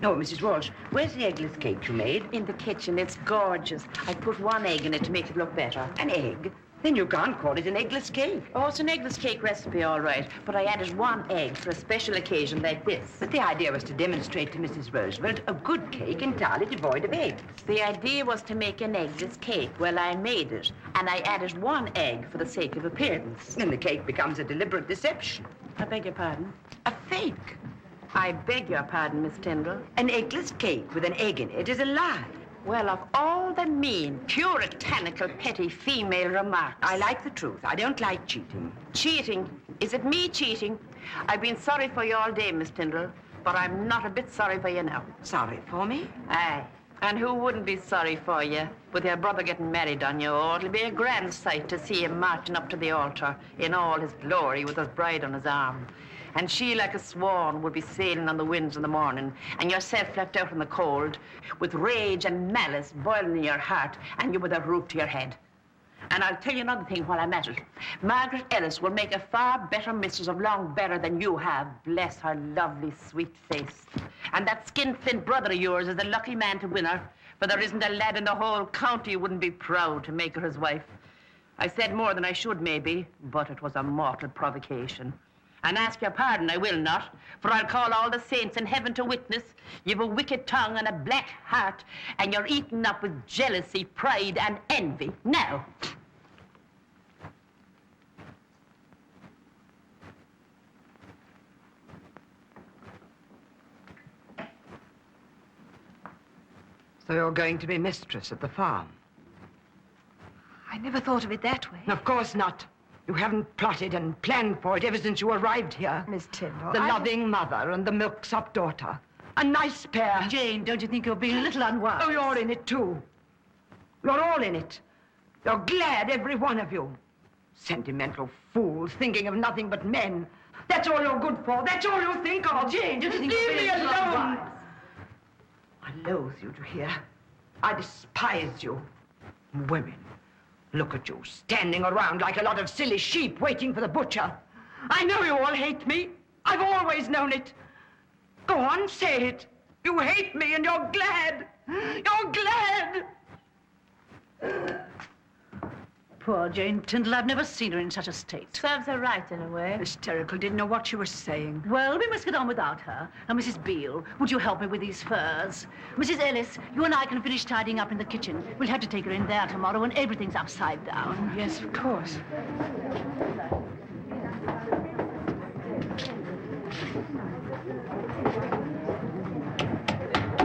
No, Mrs. Walsh, where's the eggless cake you made? In the kitchen. It's gorgeous. I put 1 egg in it to make it look better. An egg? Then you can't call it an eggless cake. Oh, it's an eggless cake recipe, all right. But I added 1 egg for a special occasion like this. But the idea was to demonstrate to Mrs. Roosevelt a good cake entirely devoid of eggs. The idea was to make an eggless cake. Well, I made it. And I added 1 egg for the sake of appearance. Then the cake becomes a deliberate deception. I beg your pardon? A fake. I beg your pardon, Miss Tyndall. An eggless cake with an egg in it is a lie. Well, of all the mean, puritanical, petty female remarks... I like the truth. I don't like cheating. Cheating? Is it me cheating? I've been sorry for you all day, Miss Tyndall. but I'm not a bit sorry for you now. Sorry for me? Aye. And who wouldn't be sorry for you? With your brother getting married on you, oh, it'll be a grand sight to see him marching up to the altar in all his glory with his bride on his arm. And she, like a swan, would be sailing on the winds in the morning, and yourself left out in the cold, with rage and malice boiling in your heart, and you with a roof to your head. And I'll tell you another thing while I'm at it. Margaret Ellis will make a far better mistress of Long Barrow than you have, bless her lovely, sweet face. And that skin-flint brother of yours is the lucky man to win her, for there isn't a lad in the whole county who wouldn't be proud to make her his wife. I said more than I should, maybe, but it was a mortal provocation. And ask your pardon, I will not, for I'll call all the saints in heaven to witness. You've a wicked tongue and a black heart, and you're eaten up with jealousy, pride, and envy. Now. So you're going to be mistress at the farm? I never thought of it that way. Of course not. You haven't plotted and planned for it ever since you arrived here. Miss Tyndall, The loving mother and the milksop daughter. A nice pair. Jane, don't you think you're being a little unwise? Oh, you're in it, too. You're all in it. You're glad, every one of you. Sentimental fools, thinking of nothing but men. That's all you're good for. That's all you think of. Jane, don't you think Leave you're me being a little alone. unwise? I loathe you to hear. I despise you. Women. Look at you, standing around like a lot of silly sheep waiting for the butcher. I know you all hate me. I've always known it. Go on, say it. You hate me and you're glad. You're glad. Poor Jane Tyndall, I've never seen her in such a state. Serves her right, in a way. Hysterical, didn't know what she was saying. Well, we must get on without her. Now, Mrs. Beale, would you help me with these furs? Mrs. Ellis, you and I can finish tidying up in the kitchen. We'll have to take her in there tomorrow when everything's upside down. Yes, of course.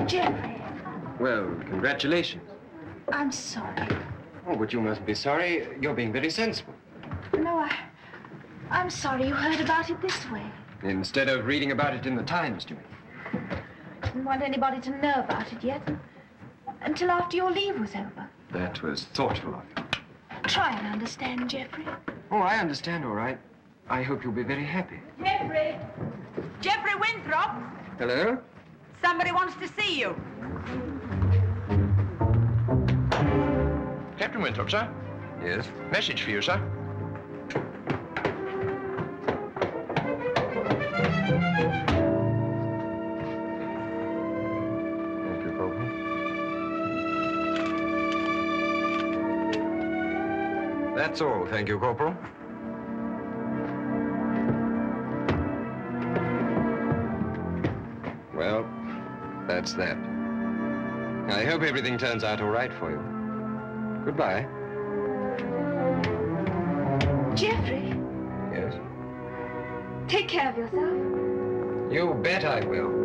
Jeffrey, Well, congratulations. I'm sorry. Oh, but you mustn't be sorry. You're being very sensible. No, I'm sorry you heard about it this way. Instead of reading about it in the Times, do you mean? I didn't want anybody to know about it yet until after your leave was over. That was thoughtful of you. Try and understand, Jeffrey. Oh, I understand, all right. I hope you'll be very happy. Jeffrey! Jeffrey Winthrop! Hello? Somebody wants to see you. Captain Winthrop, sir. Yes? Message for you, sir. Thank you, Corporal. That's all, thank you, Corporal. Well, that's that. I hope everything turns out all right for you. Goodbye. Jeffrey, Yes? take care of yourself. You bet I will.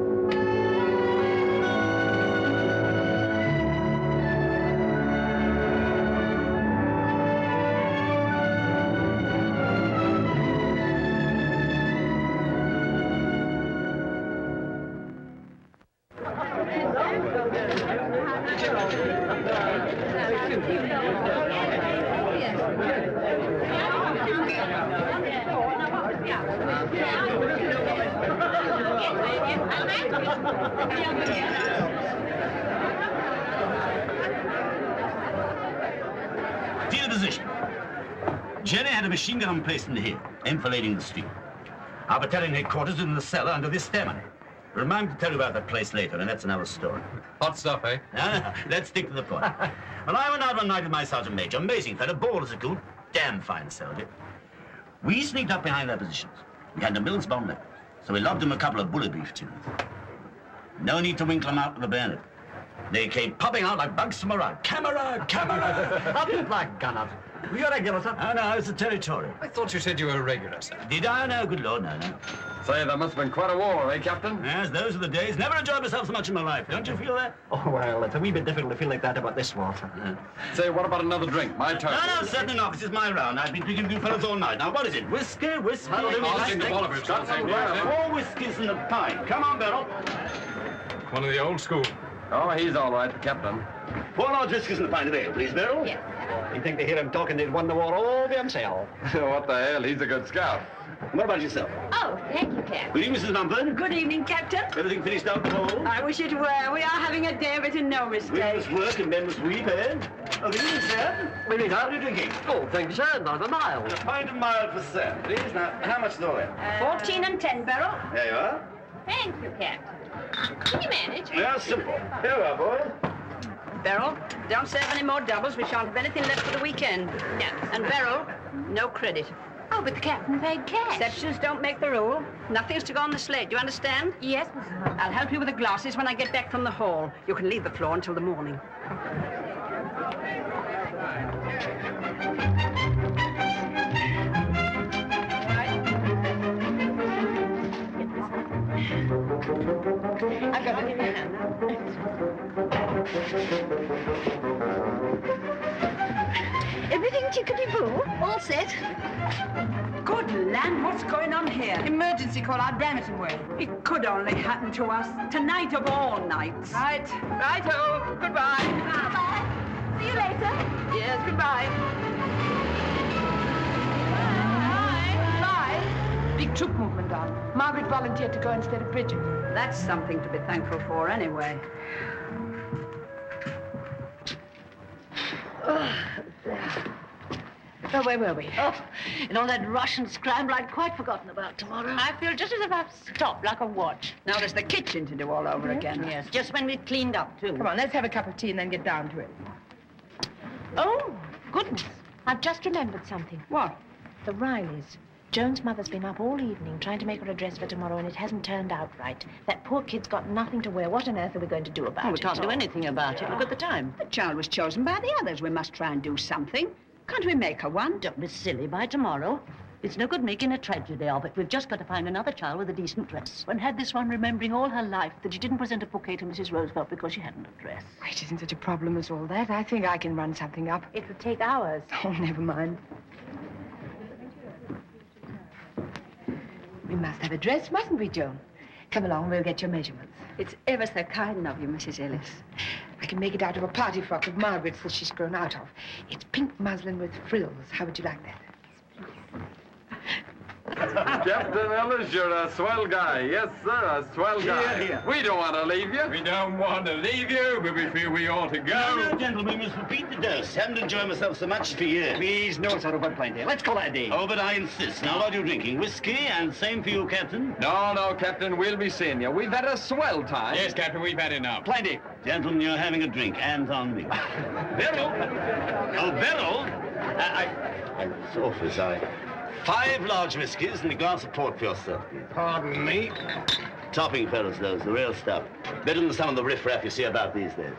Field position. Jerry had a machine gun placed in here, enfilading the steel. Our battalion headquarters is in the cellar under this stairway. Remind me to tell you about that place later, and that's another story. Hot stuff, eh? No, let's stick to the point. Well, I went out one night with my sergeant major, amazing fellow, bald as a coot, damn fine soldier. We sneaked up behind their positions. We had the Mills bomb left, so we lobbed them a couple of bullet beef tins. No need to winkle them out with a bayonet. They came popping out like bugs from a rug. Camarade, camarade! Up the black gun up. Were you a regular, sir? Oh, no, I was a territorial. I thought you said you were a regular, sir. Did I? No, good Lord, no. Say, that must have been quite a war, eh, Captain? Yes, those are the days. Never enjoyed myself so much in my life. Don't you feel that? Oh, well, it's a wee bit difficult to feel like that about this war, sir. Say, what about another drink? My turn. No, certainly not. This is my round. I've been drinking with you fellows all night. Now, what is it? Whiskey? Four whiskeys and a pint. Come on, Beryl. One of the old school. Oh, he's all right, the captain. 4 large whiskeys and a pint of ale, please, Beryl. Yes. You think to hear him talking, they'd won the war all by himself. What the hell? He's a good scout. What about yourself? Oh, thank you, Captain. Good evening, Mrs. Mumford. Good evening, Captain. Everything finished out the hole? I wish it were. We are having a day of it and no We mistake. must work and men must weep, eh? Oh, good evening, Sam. How are you drinking? Oh, thank you, sir. Not a mile. And a pint of mild for Sam, please. Now, how much is all that? 14 and 10, Beryl. There you are. Thank you, Captain. Can you manage? Yeah, simple. Here we are, boys. Beryl, don't serve any more doubles. We shan't have anything left for the weekend. No. And Beryl, no credit. Oh, but the Captain paid cash. Exceptions don't make the rule. Nothing's to go on the slate. Do you understand? Yes, Mrs. Mumford. I'll help you with the glasses when I get back from the hall. You can leave the floor until the morning. I've got it in my hand now. Everything tickety-boo? All set? Good land, what's going on here? Emergency call out Bremerton way. It could only happen to us. Tonight of all nights. Right. Righto. Goodbye. Bye-bye. See you later. Yes, goodbye. Bye. Big troop movement on. Margaret volunteered to go instead of Bridget. That's something to be thankful for, anyway. Oh, where were we? Oh, in all that rush and scramble, I'd quite forgotten about tomorrow. I feel just as if I've stopped like a watch. Now there's the kitchen to do all over again. Yes, just when we've cleaned up, too. Come on, let's have a cup of tea and then get down to it. Oh, goodness. I've just remembered something. What? The Rileys. Joan's mother's been up all evening trying to make her a dress for tomorrow, and it hasn't turned out right. That poor kid's got nothing to wear. What on earth are we going to do about Oh, it? we can't do anything about it. Look at the time. The child was chosen by the others. We must try and do something. Can't we make her one? Don't be silly. By tomorrow, it's no good making a tragedy of it. We've just got to find another child with a decent dress. One had this one remembering all her life that she didn't present a bouquet to Mrs. Roosevelt because she hadn't a dress. It isn't such a problem as all that. I think I can run something up. It would take hours. Oh, never mind. We must have a dress, mustn't we, Joan? Come along, we'll get your measurements. It's ever so kind of you, Mrs. Ellis. I can make it out of a party frock of Margaret's that she's grown out of. It's pink muslin with frills. How would you like that? Captain Ellis, you're a swell guy. Yes, sir, a swell guy. Here. We don't want to leave you. We don't want to leave you, but we feel we ought to go. No, gentlemen, we must repeat the dose. Haven't enjoyed myself so much for years. Please, no, sir, we're plenty. Let's call it a day. Oh, but I insist. Now, what are you drinking? Whiskey, and same for you, Captain? No, Captain, we'll be seeing you. We've had a swell time. Yes, Captain, we've had enough. Plenty. Gentlemen, you're having a drink. Hands on me. Beryl! Oh, Beryl! I'm awfully sorry. 5 large whiskies and a glass of port for yourself. Pardon me. Topping fellows, those, the real stuff. Better than some of the riffraff you see about these days.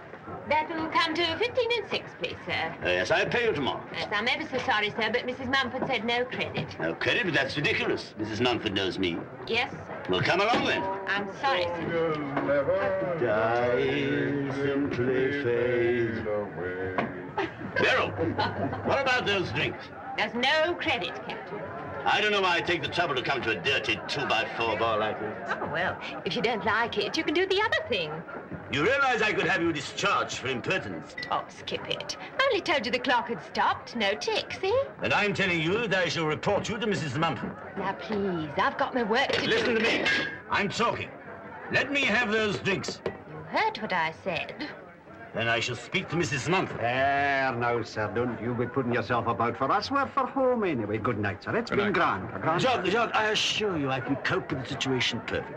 That will come to 15 and 6, please, sir. Yes, I'll pay you tomorrow. Yes, I'm ever so sorry, sir, but Mrs. Mumford said no credit. No credit, but that's ridiculous. Mrs. Mumford knows me. Yes, sir. Well, come along then. I'm sorry, sir. Die simply fade away. Beryl, what about those drinks? There's no credit, Captain. I don't know why I take the trouble to come to a dirty 2x4 bar like this. Oh, well, if you don't like it, you can do the other thing. You realize I could have you discharged for impertinence. Oh, skip it. I only told you the clock had stopped. No tick, see? And I'm telling you that I shall report you to Mrs. Mumford. Now, please, I've got my work to do. Listen to me. I'm talking. Let me have those drinks. You heard what I said. Then I shall speak to Mrs. Mumford. There, now, sir, don't you be putting yourself about for us. We're for home anyway. Good night, sir. It's been grand. John, I assure you I can cope with the situation perfectly.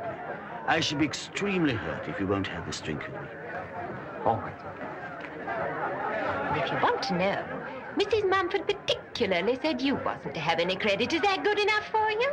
I should be extremely hurt if you won't have this drink with me. All right. If you want to know, Mrs. Mumford particularly said you wasn't to have any credit. Is that good enough for you?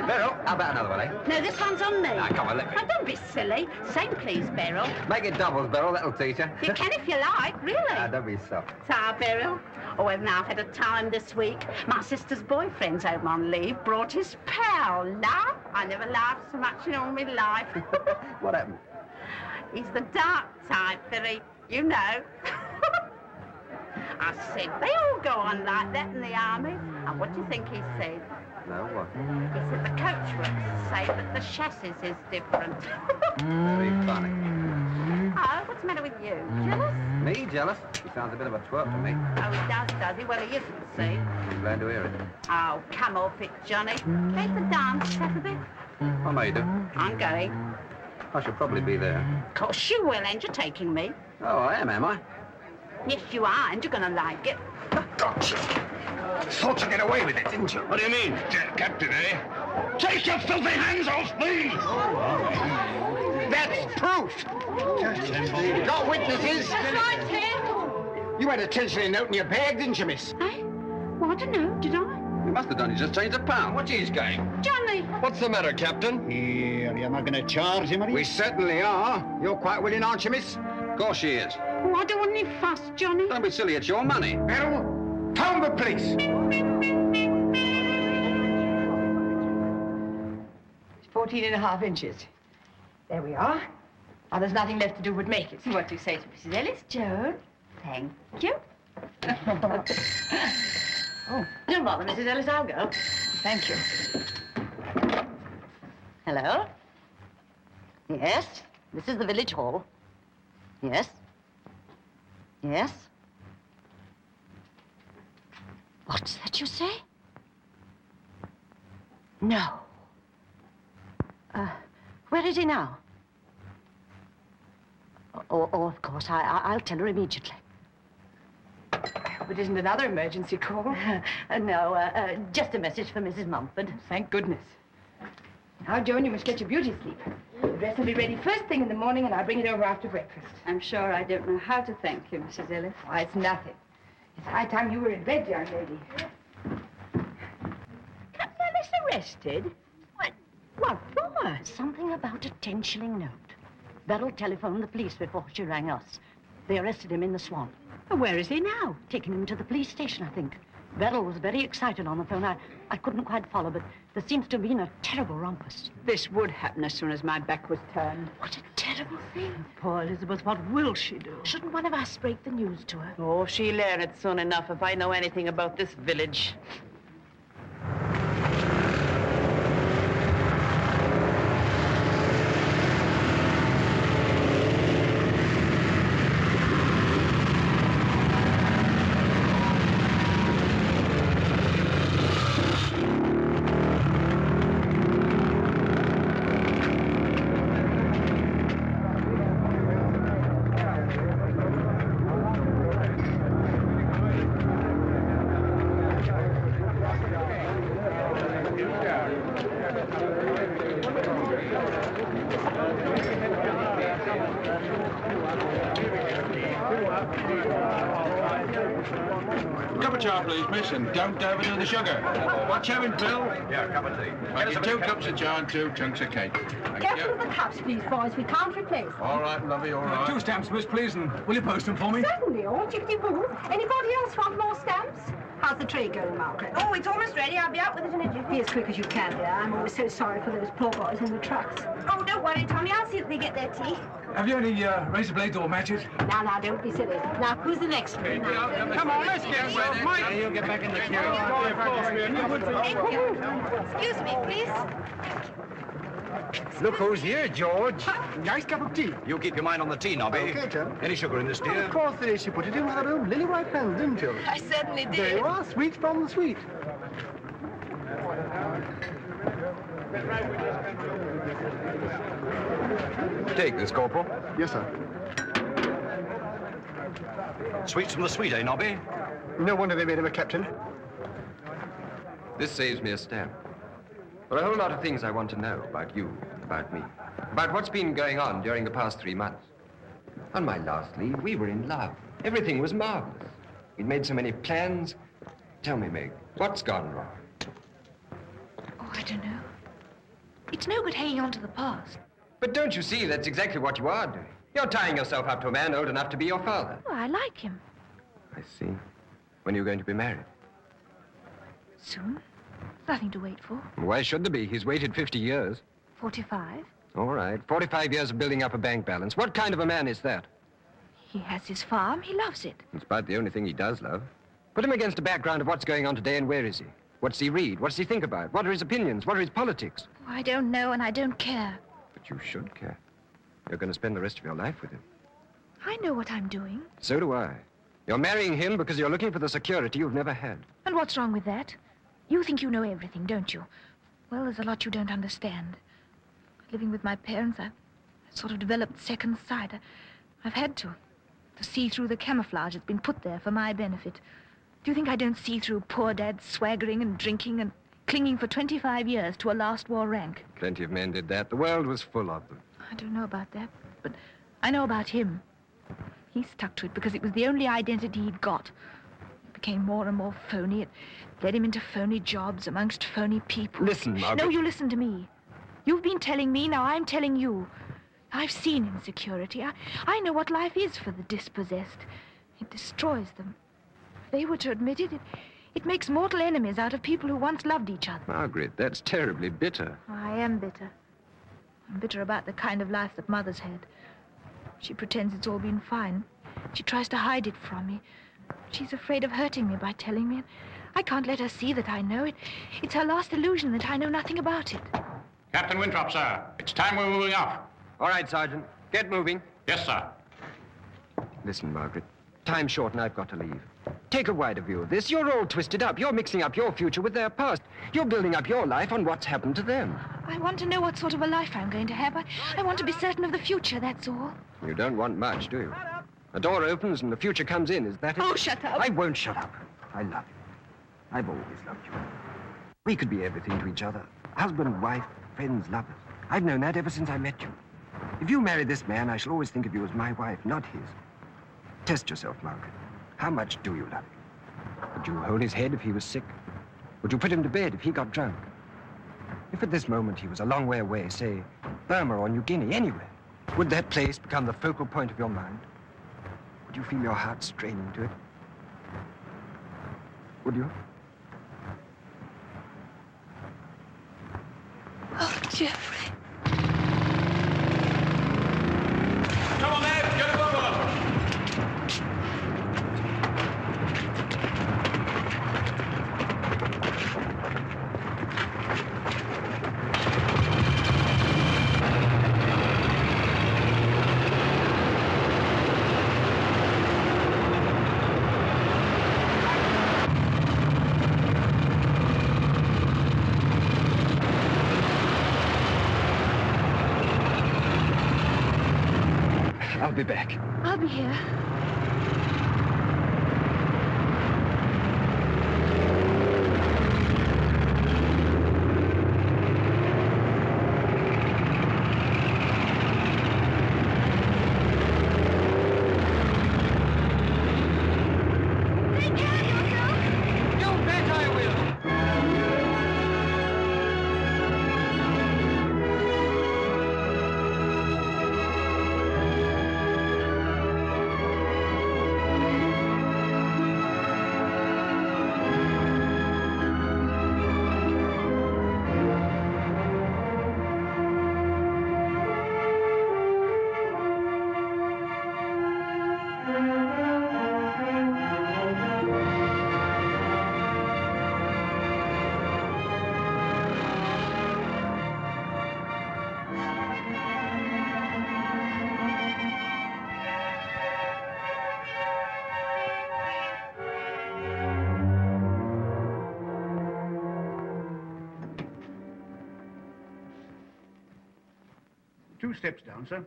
Beryl, How about another one, eh? No, this one's on me. Now, come on, let me. Now, don't be silly. Same, please, Beryl. Make it doubles, Beryl. That'll teach you. You can if you like, really. Don't be soft. So, Beryl? Oh, well, now I've had a time this week. My sister's boyfriend's home on leave, brought his pal. Laugh? I never laughed so much in all my life. What happened? He's the dark type, Billy. You know. I said, they all go on like that in the army. And what do you think he said? No, what? He said the coach works the same, but the chassis is different. Very funny. Oh, what's the matter with you? Jealous? Me, jealous? He sounds a bit of a twerp to me. Oh, he does he? Well, he isn't, see? I'm glad to hear it. Oh, come off it, Johnny. Take the dance Saturday. What may you do? I'm going. I shall probably be there. Of course you will, and you're taking me. Oh, I am I? Yes, you are, and you're going to like it. Gotcha. Thought you'd get away with it, didn't you? What do you mean? Captain, eh? Take your filthy hands off me! That's proof. Got witnesses? That's right, Ted. You had a tensioning note in your bag, didn't you, miss? Eh? Well, I don't know, did I? You must have done. You just changed a pound. What's his game? Johnny! What's the matter, Captain? Here, you're not going to charge him, are you? We certainly are. You're quite willing, aren't you, miss? Of course she is. Oh, I don't want any fuss, Johnny. Don't be silly. It's your money. Beryl, phone the police. It's 14.5 inches. There we are. Now, there's nothing left to do but make it. What do you say to Mrs. Ellis? Joan, thank you. Oh, don't bother, Mrs. Ellis. I'll go. Thank you. Hello? Yes? This is the village hall. Yes? Yes? What's that you say? No. Where is he now? Oh, of course. I'll tell her immediately. But isn't another emergency call? No, just a message for Mrs. Mumford. Thank goodness. Now, Joan, you must get your beauty sleep. The dress will be ready first thing in the morning, and I'll bring it over after breakfast. I'm sure I don't know how to thank you, Mrs. Ellis. Why, it's nothing. It's high time you were in bed, young lady. Captain Ellis arrested? What for? Something about a 10-shilling note. Beryl telephoned the police before she rang us. They arrested him in the Swan. Where is he now? Taking him to the police station, I think. Beryl was very excited on the phone. I couldn't quite follow, but there seems to have been a terrible rumpus. This would happen as soon as my back was turned. What a terrible thing. Poor Elizabeth, what will she do? Shouldn't one of us break the news to her? Oh, she'll learn it soon enough if I know anything about this village. Cup of char, please, miss, and don't overdo the sugar. What's having, Bill? Yeah, a cup of tea. Make it 2 cups of char and 2 chunks of cake. Thank Careful you. of the cups, please, boys. We can't replace them. All right, lovey, all right. 2 stamps, miss, please, and will you post them for me? Certainly, all jiggity-boo. Anybody else want more stamps? How's the tray going, Margaret? Oh, it's almost ready. I'll be out with it in a jiffy. Be as quick as you can, dear. I'm always so sorry for those poor boys in the trucks. Oh, don't worry, Tommy. I'll see that they get their tea. Have you any razor blades or matches? Now, don't be silly. Now, who's the next one? Come on, let's get well, Mike. Now you get back in the queue. Thank you. Excuse me, please. Look who's here, George. Nice cup of tea. You keep your mind on the tea, Nobby. Okay, Tom. Any sugar in this, dear? Of course there is. You put it in with her own lily white hand, didn't you? I certainly did. There you are. Sweet from the sweet. Take this, Corporal. Yes, sir. Sweets from the sweet, eh, Nobby? No wonder they made him a captain. This saves me a stamp. There are a whole lot of things I want to know about you, about me, about what's been going on during the past 3 months. On my last leave, we were in love. Everything was marvelous. We'd made so many plans. Tell me, Meg, what's gone wrong? Oh, I don't know. It's no good hanging on to the past. But don't you see that's exactly what you are doing? You're tying yourself up to a man old enough to be your father. Oh, I like him. I see. When are you going to be married? Soon. Nothing to wait for. Why should there be? He's waited 50 years. 45. All right. 45 years of building up a bank balance. What kind of a man is that? He has his farm. He loves it. It's about the only thing he does love. Put him against a background of what's going on today and where is he? What does he read? What does he think about? What are his opinions? What are his politics? Oh, I don't know, and I don't care. But you should care. You're going to spend the rest of your life with him. I know what I'm doing. So do I. You're marrying him because you're looking for the security you've never had. And what's wrong with that? You think you know everything, don't you? Well, there's a lot you don't understand. Living with my parents, I've sort of developed second sight. I've had to see through the camouflage that's been put there for my benefit. Do you think I don't see through poor Dad's swaggering and drinking and clinging for 25 years to a last war rank? Plenty of men did that. The world was full of them. I don't know about that, but I know about him. He stuck to it because it was the only identity he'd got. It became more and more phony. It led him into phony jobs amongst phony people. Listen, Margaret. No, you listen to me. You've been telling me, now I'm telling you. I've seen insecurity. I know what life is for the dispossessed. It destroys them. If they were to admit it, it makes mortal enemies out of people who once loved each other. Margaret, that's terribly bitter. I am bitter. I'm bitter about the kind of life that Mother's had. She pretends it's all been fine. She tries to hide it from me. She's afraid of hurting me by telling me. I can't let her see that I know it. It's her last illusion that I know nothing about it. Captain Winthrop, sir. It's time we're moving off. All right, Sergeant. Get moving. Yes, sir. Listen, Margaret. Time's short and I've got to leave. Take a wider view of this. You're all twisted up. You're mixing up your future with their past. You're building up your life on what's happened to them. I want to know what sort of a life I'm going to have. I want to be certain of the future, that's all. You don't want much, do you? A door opens and the future comes in, is that it? Oh, shut up. I won't shut up. I love you. I've always loved you. We could be everything to each other. Husband, wife, friends, lovers. I've known that ever since I met you. If you marry this man, I shall always think of you as my wife, not his. Test yourself, Margaret. How much do you love him? Would you hold his head if he was sick? Would you put him to bed if he got drunk? If at this moment he was a long way away, say, Burma or New Guinea, anywhere, would that place become the focal point of your mind? Would you feel your heart straining to it? Would you? Oh, Geoffrey. Come on, lads, get above us. I'll be back. I'll be here. Two steps down, sir.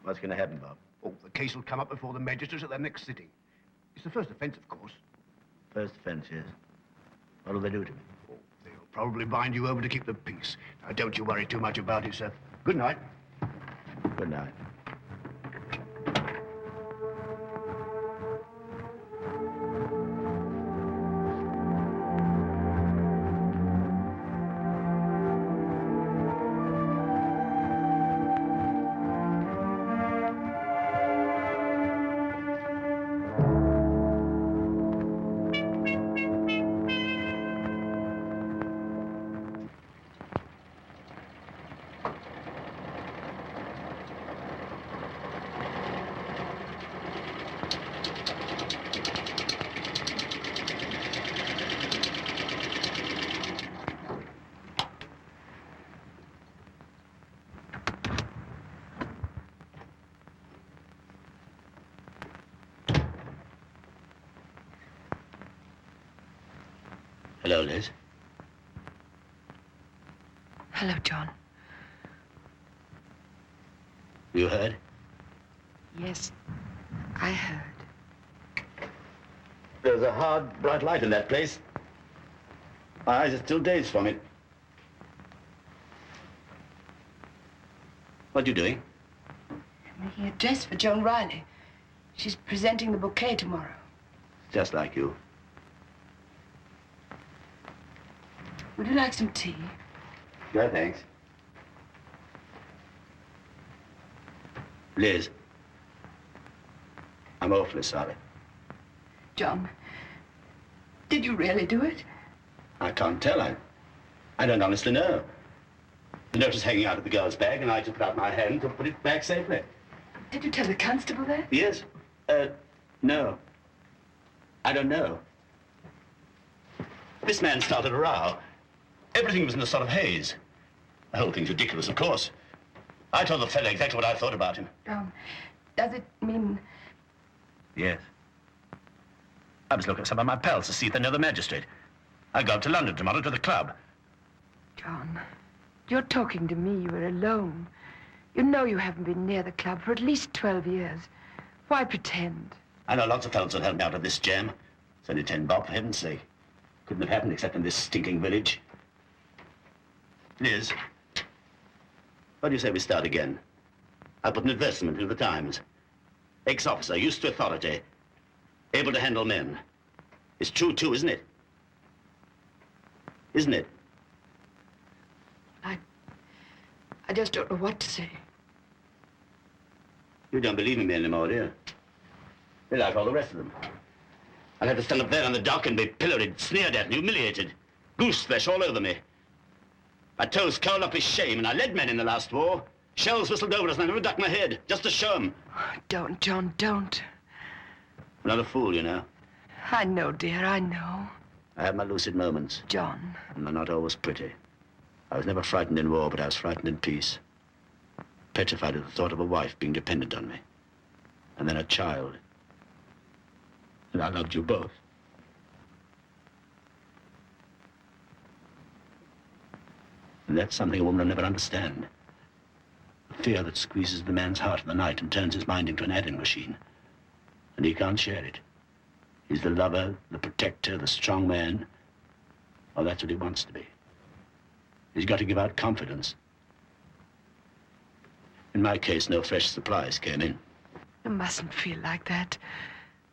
What's going to happen, Bob? Oh, the case will come up before the magistrates at their next sitting. It's the first offense, of course. First offense, yes. What'll they do to me? Oh, they'll probably bind you over to keep the peace. Now, don't you worry too much about it, sir. Good night. Good night. Hello, Liz. Hello, John. You heard? Yes, I heard. There's a hard, bright light in that place. My eyes are still dazed from it. What are you doing? I'm making a dress for Joan Riley. She's presenting the bouquet tomorrow. Just like you. Would you like some tea? Yeah, thanks. Liz, I'm awfully sorry. John, did you really do it? I can't tell. I don't honestly know. The note is hanging out of the girl's bag, and I just put out my hand to put it back safely. Did you tell the constable that? Yes. No. I don't know. This man started a row. Everything was in a sort of haze. The whole thing's ridiculous, of course. I told the fellow exactly what I thought about him. Does it mean... Yes. I was looking at some of my pals to see if they know the magistrate. I go up to London tomorrow to the club. John, you're talking to me. You were alone. You know you haven't been near the club for at least 12 years. Why pretend? I know lots of fellows that help me out of this jam. It's only 10 bob, for heaven's sake. Couldn't have happened except in this stinking village. Liz, what do you say we start again? I'll put an advertisement in the Times. Ex-officer, used to authority, able to handle men. It's true, too, isn't it? Isn't it? I just don't know what to say. You don't believe in me anymore, do you? You're like all the rest of them. I'll have to stand up there on the dock and be pilloried, sneered at, and humiliated. Goose flesh all over me. My toes curled up with shame, and I led men in the last war. Shells whistled over us, and I never ducked my head, just to show 'em. Don't, John, don't. I'm not a fool, you know. I know, dear, I know. I have my lucid moments. John. And they're not always pretty. I was never frightened in war, but I was frightened in peace. Petrified at the thought of a wife being dependent on me. And then a child. And I loved you both. And that's something a woman will never understand. The fear that squeezes the man's heart in the night and turns his mind into an adding machine. And he can't share it. He's the lover, the protector, the strong man. Oh, that's what he wants to be. He's got to give out confidence. In my case, no fresh supplies came in. You mustn't feel like that.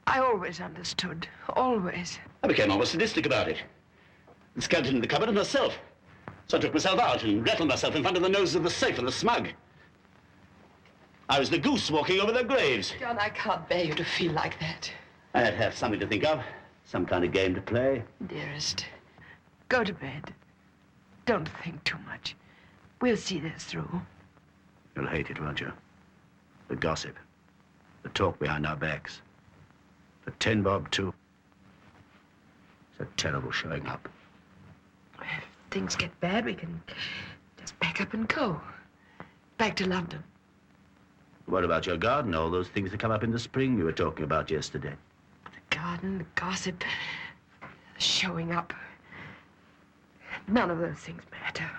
I always understood. Always. I became almost sadistic about it. And scouted in the cupboard myself. So I took myself out and rattled myself in front of the noses of the safe and the smug. I was the goose walking over their graves. John, I can't bear you to feel like that. I had to have something to think of. Some kind of game to play. Dearest, go to bed. Don't think too much. We'll see this through. You'll hate it, won't you? The gossip. The talk behind our backs. The 10 bob, too. It's a terrible showing up. If things get bad, we can just pack up and go. Back to London. What about your garden? All those things that come up in the spring you were talking about yesterday. The garden, the gossip, the showing up. None of those things matter.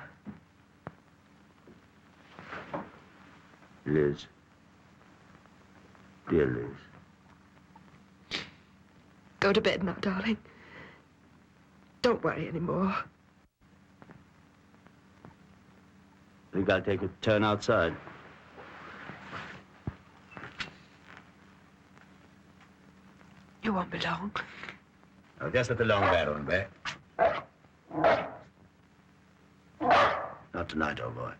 Liz. Dear Liz. Go to bed now, darling. Don't worry anymore. I think I'll take a turn outside. You won't be long. I'll just at the long barrel and back. Not tonight, old boy.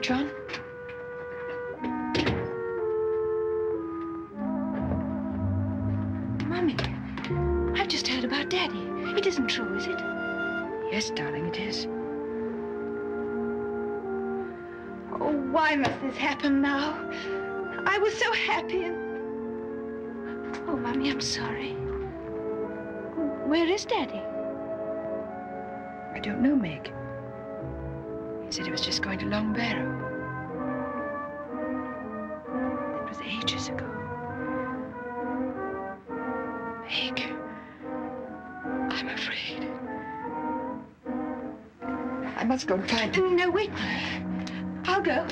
John? Mummy, I've just heard about Daddy. It isn't true, is it? Yes, darling, it is. Oh, why must this happen now? I was so happy and... Oh, Mummy, I'm sorry. Where is Daddy? I don't know, Meg. He said he was just going to Long Barrow. That was ages ago. Meg, I'm afraid. I must go and find him. No, wait. I'll go.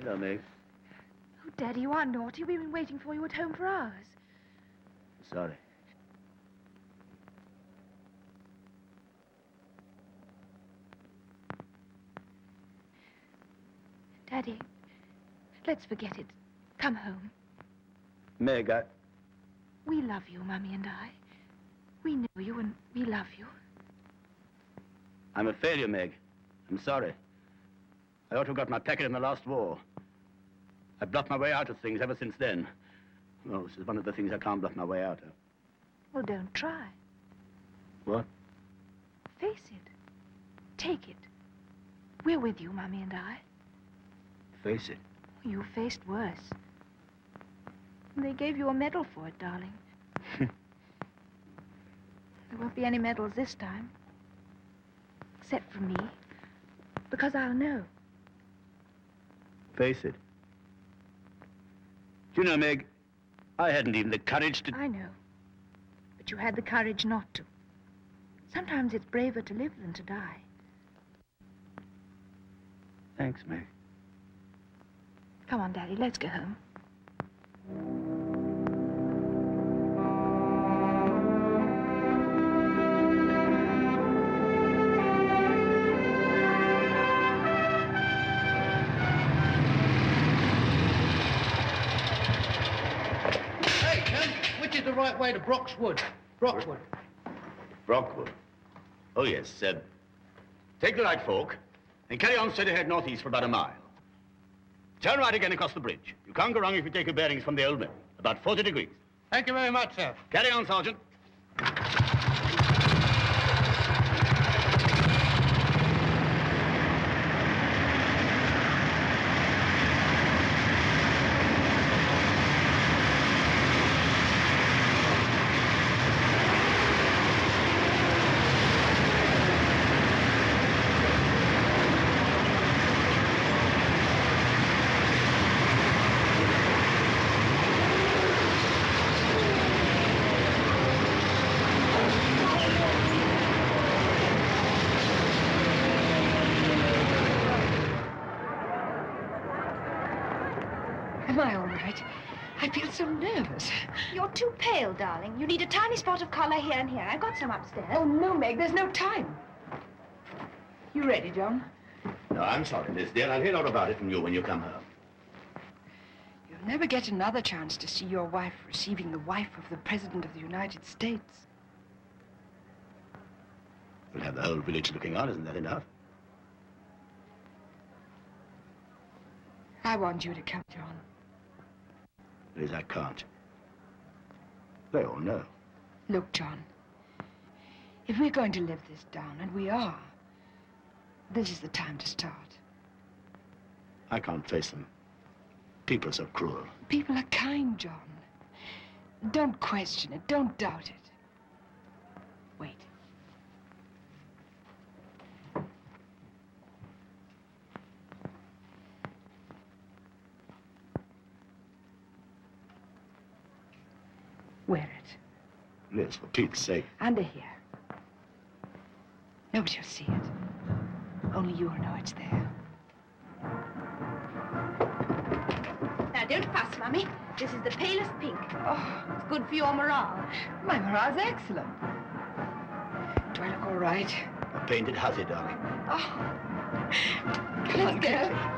Hello, Meg. Oh, Daddy, you are naughty. We've been waiting for you at home for hours. Sorry. Daddy, let's forget it. Come home. Meg, We love you, Mummy and I. We know you and we love you. I'm a failure, Meg. I'm sorry. I ought to have got my packet in the last war. I bluffed my way out of things ever since then. Well, this is one of the things I can't bluff my way out of. Well, don't try. What? Face it. Take it. We're with you, Mummy and I. Face it. You faced worse. They gave you a medal for it, darling. There won't be any medals this time. Except for me. Because I'll know. Face it. Do you know, Meg, I hadn't even the courage to... I know. But you had the courage not to. Sometimes it's braver to live than to die. Thanks, Meg. Come on, Daddy, let's go home. Hey, Ken, which is the right way to Broxwood? Broxwood. Brockwood. Oh, yes, Take the right fork, and carry on straight ahead northeast for about a mile. Turn right again across the bridge. You can't go wrong if you take your bearings from the old mill. About 40 degrees. Thank you very much, sir. Carry on, Sergeant. Am I all right? I feel so nervous. You're too pale, darling. You need a tiny spot of color here and here. I got some upstairs. Oh, no, Meg, there's no time. You ready, John? No, I'm sorry, Miss dear. I'll hear all about it from you when you come home. You'll never get another chance to see your wife receiving the wife of the President of the United States. We'll have the whole village looking on. Isn't that enough? I want you to come, John. Liz, I can't. They all know. Look, John, if we're going to live this down, and we are, this is the time to start. I can't face them. People are so cruel. People are kind, John. Don't question it. Don't doubt it. Wait. Wear it. Liz, for Pete's sake. Under here. Nobody will see it. Only you'll know it's there. Now, don't fuss, Mummy. This is the palest pink. Oh, it's good for your morale. My morale's excellent. Do I look all right? A painted hussy, darling. Oh. Let's go.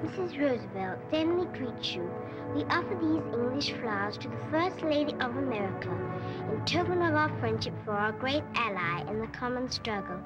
Mrs. Roosevelt warmly greets you. We offer these English flowers to the First Lady of America in token of our friendship for our great ally in the common struggle.